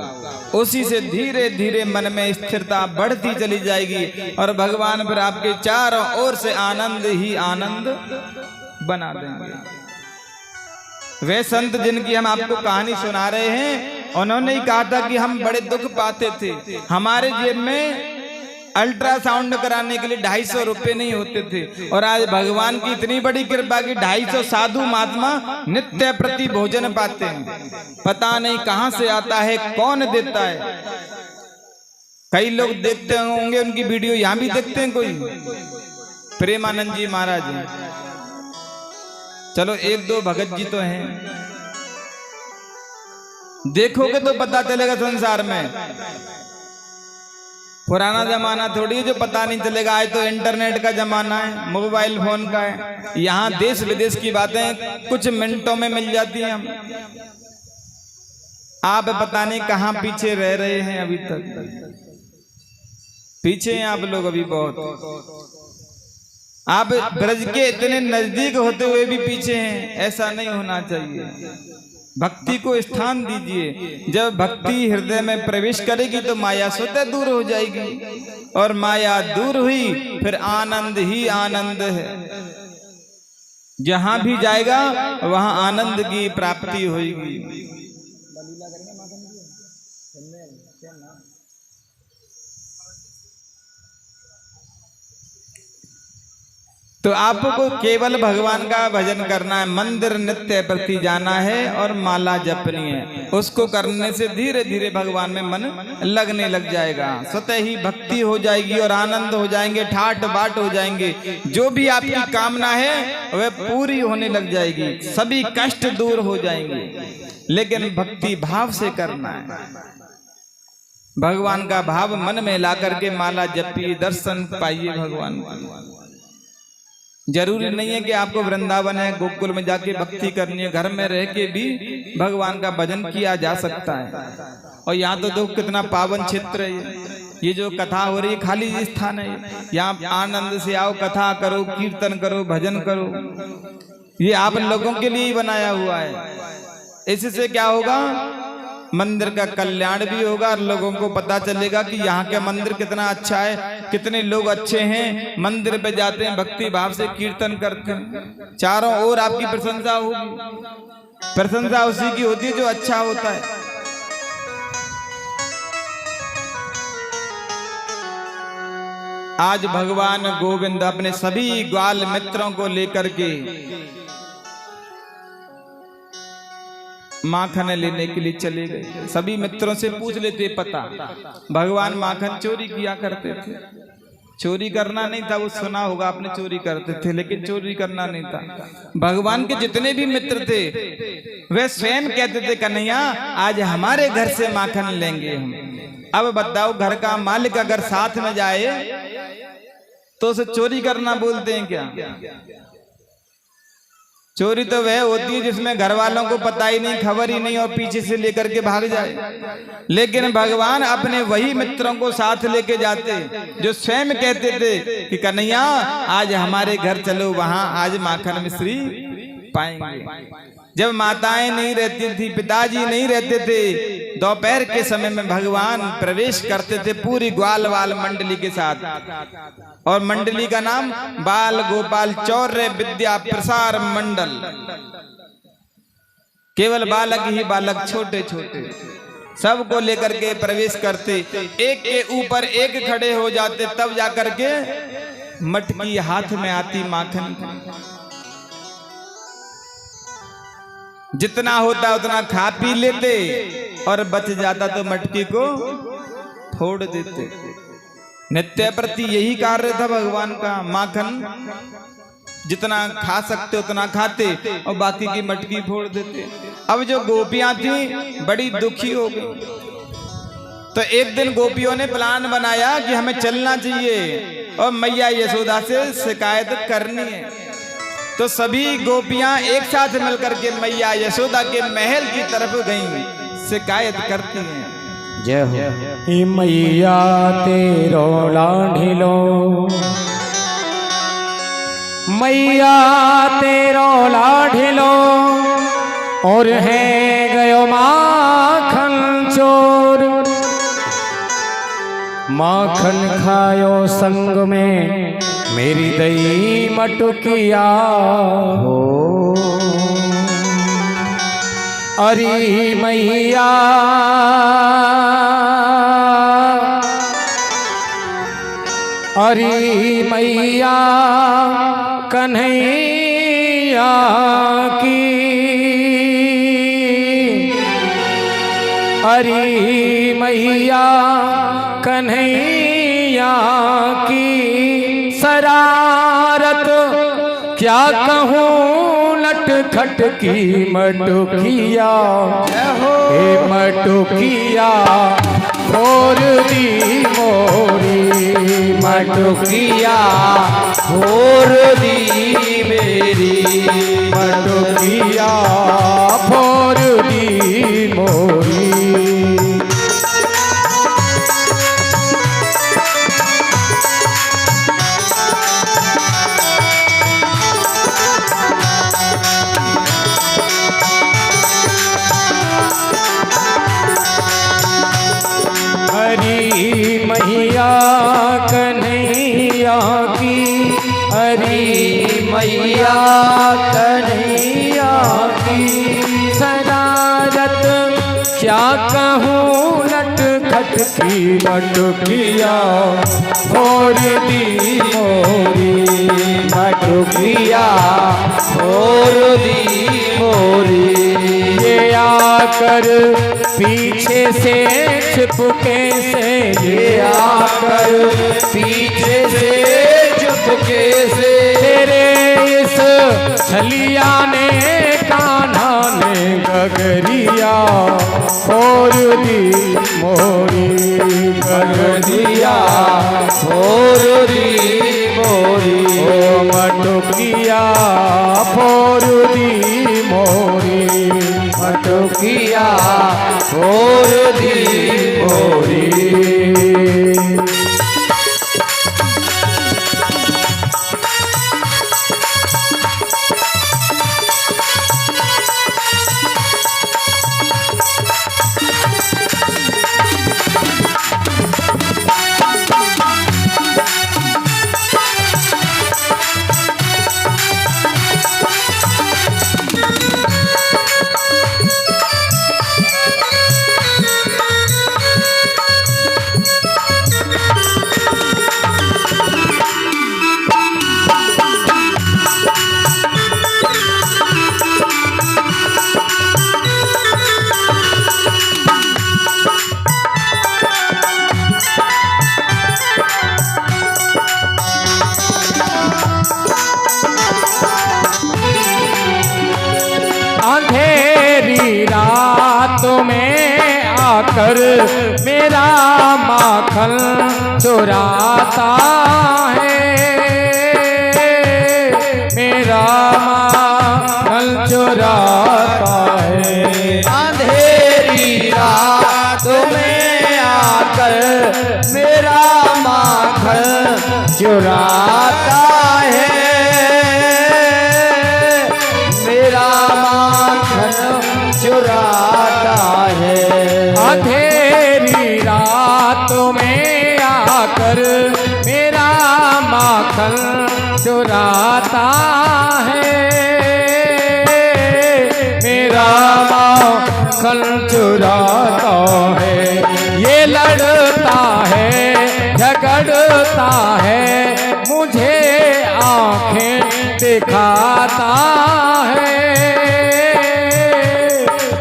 उसी से धीरे धीरे मन में स्थिरता बढ़ती चली जाएगी और भगवान फिर आपके चारों ओर से आनंद ही आनंद बना देंगे। वे संत जिनकी हम आपको कहानी सुना रहे हैं, उन्होंने ही कहा था कि हम बड़े दुख पाते थे, हमारे जेब में अल्ट्रासाउंड कराने के लिए 250 रुपए नहीं होते थे, और आज भगवान की इतनी बड़ी कृपा की 250 साधु महात्मा नित्य प्रति भोजन पाते हैं। पता नहीं कहां से आता है, कौन देता है। कई लोग देखते होंगे उनकी वीडियो, यहां भी देखते हैं कोई, प्रेमानंद जी महाराज, चलो 1 2 भगत जी तो हैं, देखोगे तो पता चलेगा। संसार में पुराना जमाना थोड़ी है जो पता नहीं चलेगा, आज तो इंटरनेट का जमाना है, मोबाइल फोन का है, यहाँ देश विदेश की बातें कुछ मिनटों में मिल जाती हैं। आप पता नहीं कहाँ पीछे रह रहे हैं, अभी तक पीछे हैं आप लोग, अभी बहुत। आप ब्रज के इतने नजदीक होते हुए भी पीछे हैं, ऐसा नहीं होना चाहिए। भक्ति को स्थान दीजिए। जब भक्ति हृदय में प्रवेश करेगी तो माया स्वतः दूर हो जाएगी, और माया दूर हुई फिर आनंद ही आनंद है। जहां भी जाएगा वहां आनंद की प्राप्ति होगी। तो आपको केवल भगवान का भजन करना है, मंदिर नित्य प्रति जाना है और माला जपनी है। उसको करने से धीरे धीरे भगवान में मन लगने लग जाएगा, स्वतः ही भक्ति हो जाएगी और आनंद हो जाएंगे, ठाट बाट हो जाएंगे। जो भी आपकी कामना है वह पूरी होने लग जाएगी, सभी कष्ट दूर हो जाएंगे। लेकिन भक्ति भाव से करना है। भगवान का भाव मन में ला करके माला जपिए, दर्शन पाइए भगवान का। जरूरी नहीं है कि आपको वृंदावन है, गोकुल में जाके भक्ति करनी है। घर में रह के भी भगवान का भजन किया जा सकता है। और यहाँ तो देखो कितना पावन क्षेत्र है। ये जो कथा हो रही है खाली स्थान है, यहाँ आनंद से आओ, कथा करो, कीर्तन करो, भजन करो। ये आप लोगों के लिए ही बनाया हुआ है। इससे क्या होगा, मंदिर का कल्याण भी होगा और लोगों को पता चलेगा कि यहाँ का मंदिर कितना अच्छा है, कितने लोग अच्छे हैं। मंदिर पे जाते हैं, भक्ति भाव से कीर्तन करते हैं, चारों ओर आपकी प्रशंसा होगी। प्रशंसा उसी की होती है जो अच्छा होता है। आज भगवान गोविंद अपने सभी ग्वाल मित्रों को लेकर के माखन लेने के लिए चले गए। सभी मित्रों से पूछ लेते पता। भगवान माखन चोरी किया करते थे। चोरी करना नहीं था, वो सुना होगा आपने, चोरी करते थे, लेकिन चोरी करना नहीं था। भगवान के जितने भी मित्र थे वे स्वयं कहते थे, कन्हैया आज हमारे घर से माखन लेंगे हम। अब बताओ, घर का मालिक अगर साथ में जाए तो उसे चोरी करना बोलते हैं क्या? चोरी तो वह होती है जिसमें घर वालों को पता ही नहीं, खबर ही नहीं, और पीछे से लेकर के भाग जाए। लेकिन भगवान अपने वही मित्रों को साथ लेके जाते जो स्वयं कहते थे कि कन्हैया आज हमारे घर चलो, वहां आज माखन मिश्री पाएंगे। जब माताएं नहीं रहती थी, पिताजी नहीं रहते थे, दोपहर के समय में भगवान प्रवेश करते थे पूरी ग्वाल वाल मंडली के साथ। और मंडली का नाम बाल गोपाल चौर्य विद्या प्रसार मंडल। केवल बालक ही बालक, छोटे छोटे, सबको लेकर के प्रवेश करते। एक के ऊपर एक खड़े हो जाते, तब जाकर के मटकी हाथ में आती माखन। जितना होता उतना खा पी लेते और बच जाता तो मटकी को फोड़ देते। नित्य प्रति यही कार्य था भगवान का। माखन जितना खा सकते उतना खाते और बाकी की मटकी फोड़ देते। अब जो गोपियां थी बड़ी दुखी हो गई, तो एक दिन गोपियों ने प्लान बनाया कि हमें चलना चाहिए और मैया यशोदा से शिकायत करनी है। तो सभी गोपियां एक साथ मिलकर के मैया यशोदा के महल की तरफ गईं, शिकायत करती हैं। जय हो। हे मैया तेरो लाढिलो, मैया तेरो लाढिलो, और है गयो माखन चोर। माखन खायो संग में मेरी दई मटुकिया हो। अरे मैया अरे मैया कन्हैया की, अरे मैया कन्हैया की शरारत क्या कहूँ, नटखट की मटुकिया, हे मटुकिया फोड़ दी मोरी, मटुकिया फोड़ दी मेरी, मटुकिया फोड़ दी मोरी। शरारत क्या कहूँ नटखट की मटुकिया फोड़ दी मोरी मटुकिया फोड़ दी मोरी ये आकर पीछे से छिपके से ये आकर पीछे से चुपके से तेरे इस छलिया ने कान्हा ने गगरिया फोड़ दी मोरी गगरिया फोड़ दी मोरी ओ मटुकिया फोड़ दी मोरी मटुकिया फोड़ दी मोरी अंधेरी रात में आकर मेरा माखन चुराता है मेरा माखन चुराता है अंधेरी रात में आकर मेरा माखन चुराता है मेरा माखन चुराता है अंधेरी रात में आकर मेरा माखन चुराता है मेरा माखन चुराता है ये लड़ता है झगड़ता है मुझे आंखें दिखाता है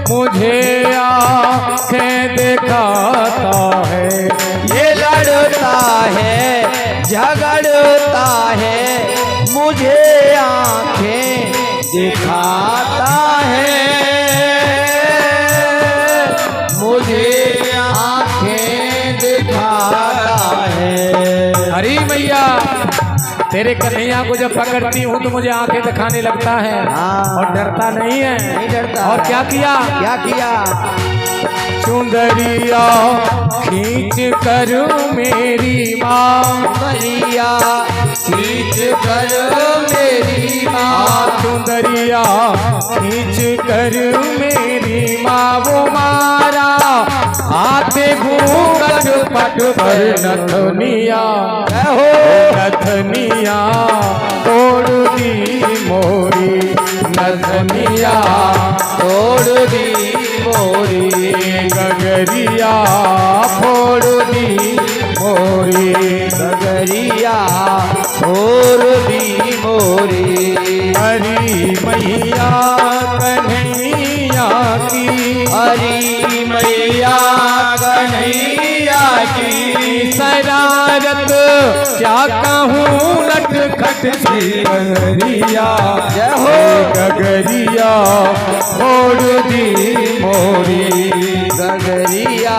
मुझे आंखें दिखाता है ये लड़ता है झगड़ता है मुझे आंखें दिखाता है मुझे आंखें दिखाता है हरी मैया तेरे कन्हैया को जब पकड़ती हूँ तो मुझे आंखें दिखाने लगता है और डरता नहीं है नहीं डरता और क्या किया क्या किया चुंदरिया खींच कर मेरी माँ मरिया खींच कर मेरी माँ चुंदरिया खींच कर मेरी माँ वो मारा आते घूंघट पट पर नथनिया हो नथनिया तोड़ दी मोरी नथनिया तोड़ दी मोरी गगरिया फोड़ दी मोरी गगरिया फोड़ दी मोरी हरी मैया कन्हैया की हरी मैया कन्हैया की शरारत क्या कहूँ नटखट सी गगरिया जय हो गगरिया फोड़ दी मोरी गगरिया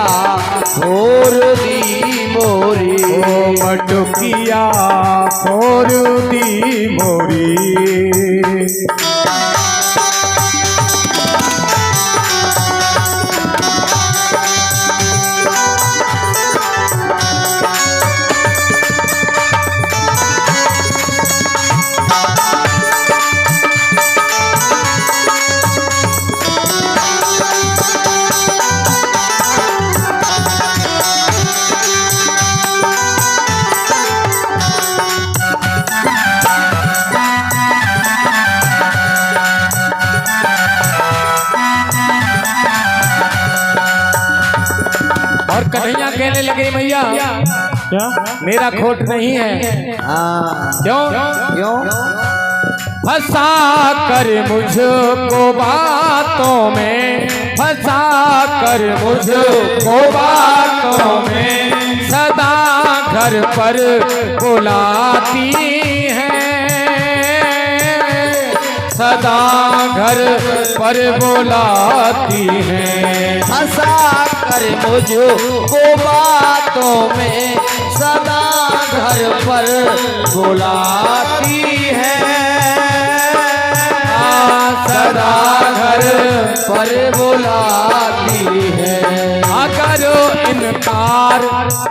फोड़ दी मोरी ओ मटुकिया फोड़ दी मोरी कन्हैया कहने लगे मैया क्या मेरा खोट नहीं है। हाँ क्यों क्यों फंसा कर मुझको बातों में, फंसा कर मुझको बातों में, सदा घर पर बुलाती है, सदा घर पर बुलाती है। हंसा कर मुझको बातों में, सदा घर पर बुलाती है, सदा घर पर बुलाती है। अगर इनकार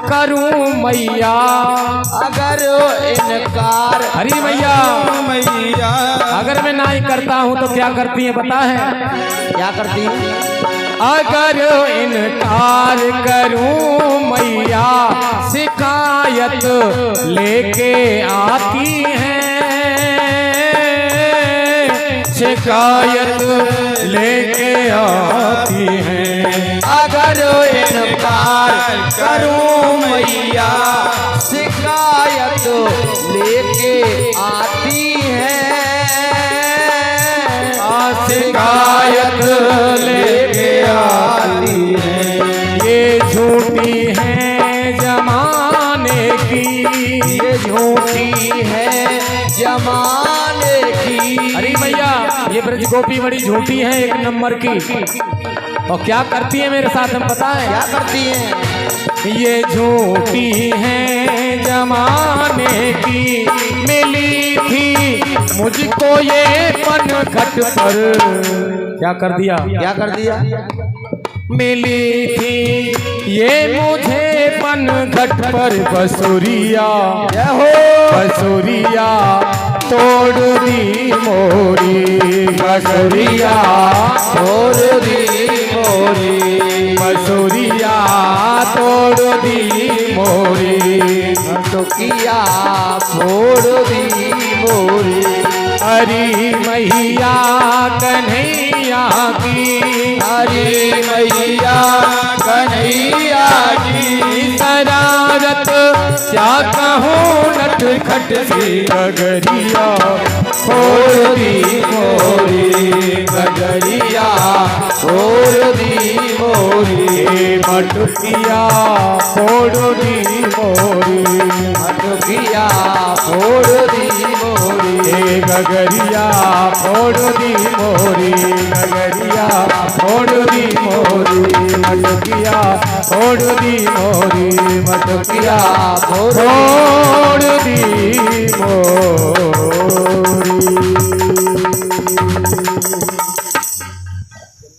करूं मैया, अगर इनकार हरी मैया मैया अगर मैं ना ही करता हूं तो क्या करती है पता है? क्या करती है? अगर इनकार करूं मैया शिकायत लेके आती है, शिकायत लेके आती है। अगर इनकार करूं मैया शिकायत लेके आती है, शिकायत लेके आती है। ये झूठी है जमाने की, ये झूठी है जमाने की। अरे भैया ये ब्रज गोपी बड़ी झूठी है एक नंबर की। और क्या करती है मेरे साथ हम पता है? क्या करती है? ये झूठी है जमाने की, मिली थी मुझको ये पनघट पर। क्या कर दिया? क्या कर दिया? मिली थी ये मुझे पनघट पर बसुरिया, बसुरिया तोड़ दी मोरी, बसुरिया तोड़ दी मोरी, बसुरिया तोड़ दी मोरी, टोकिया फोड़ दी मोरी। हरी मैया कन्हैया की, हरी मैया कन्हैया की शरारत क्या कहूँ नटखट सी गगरिया फोड़ दी मोरी, गगरिया फोड़ दी मोरी, मटुकिया फोड़ दी मोरी, मटुकिया फोड़ दी मोरी, गगरिया फोड़ दी मोरी, गगरिया फोड़ दी मोरी, मटुकिया फोड़ दी मोरी, मटुकिया फोड़ दी मोरी।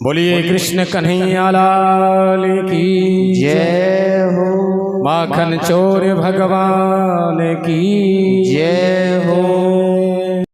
बोलिए कृष्ण कन्हैया लाल की जय हो, माखन चोर भगवान की जय हो।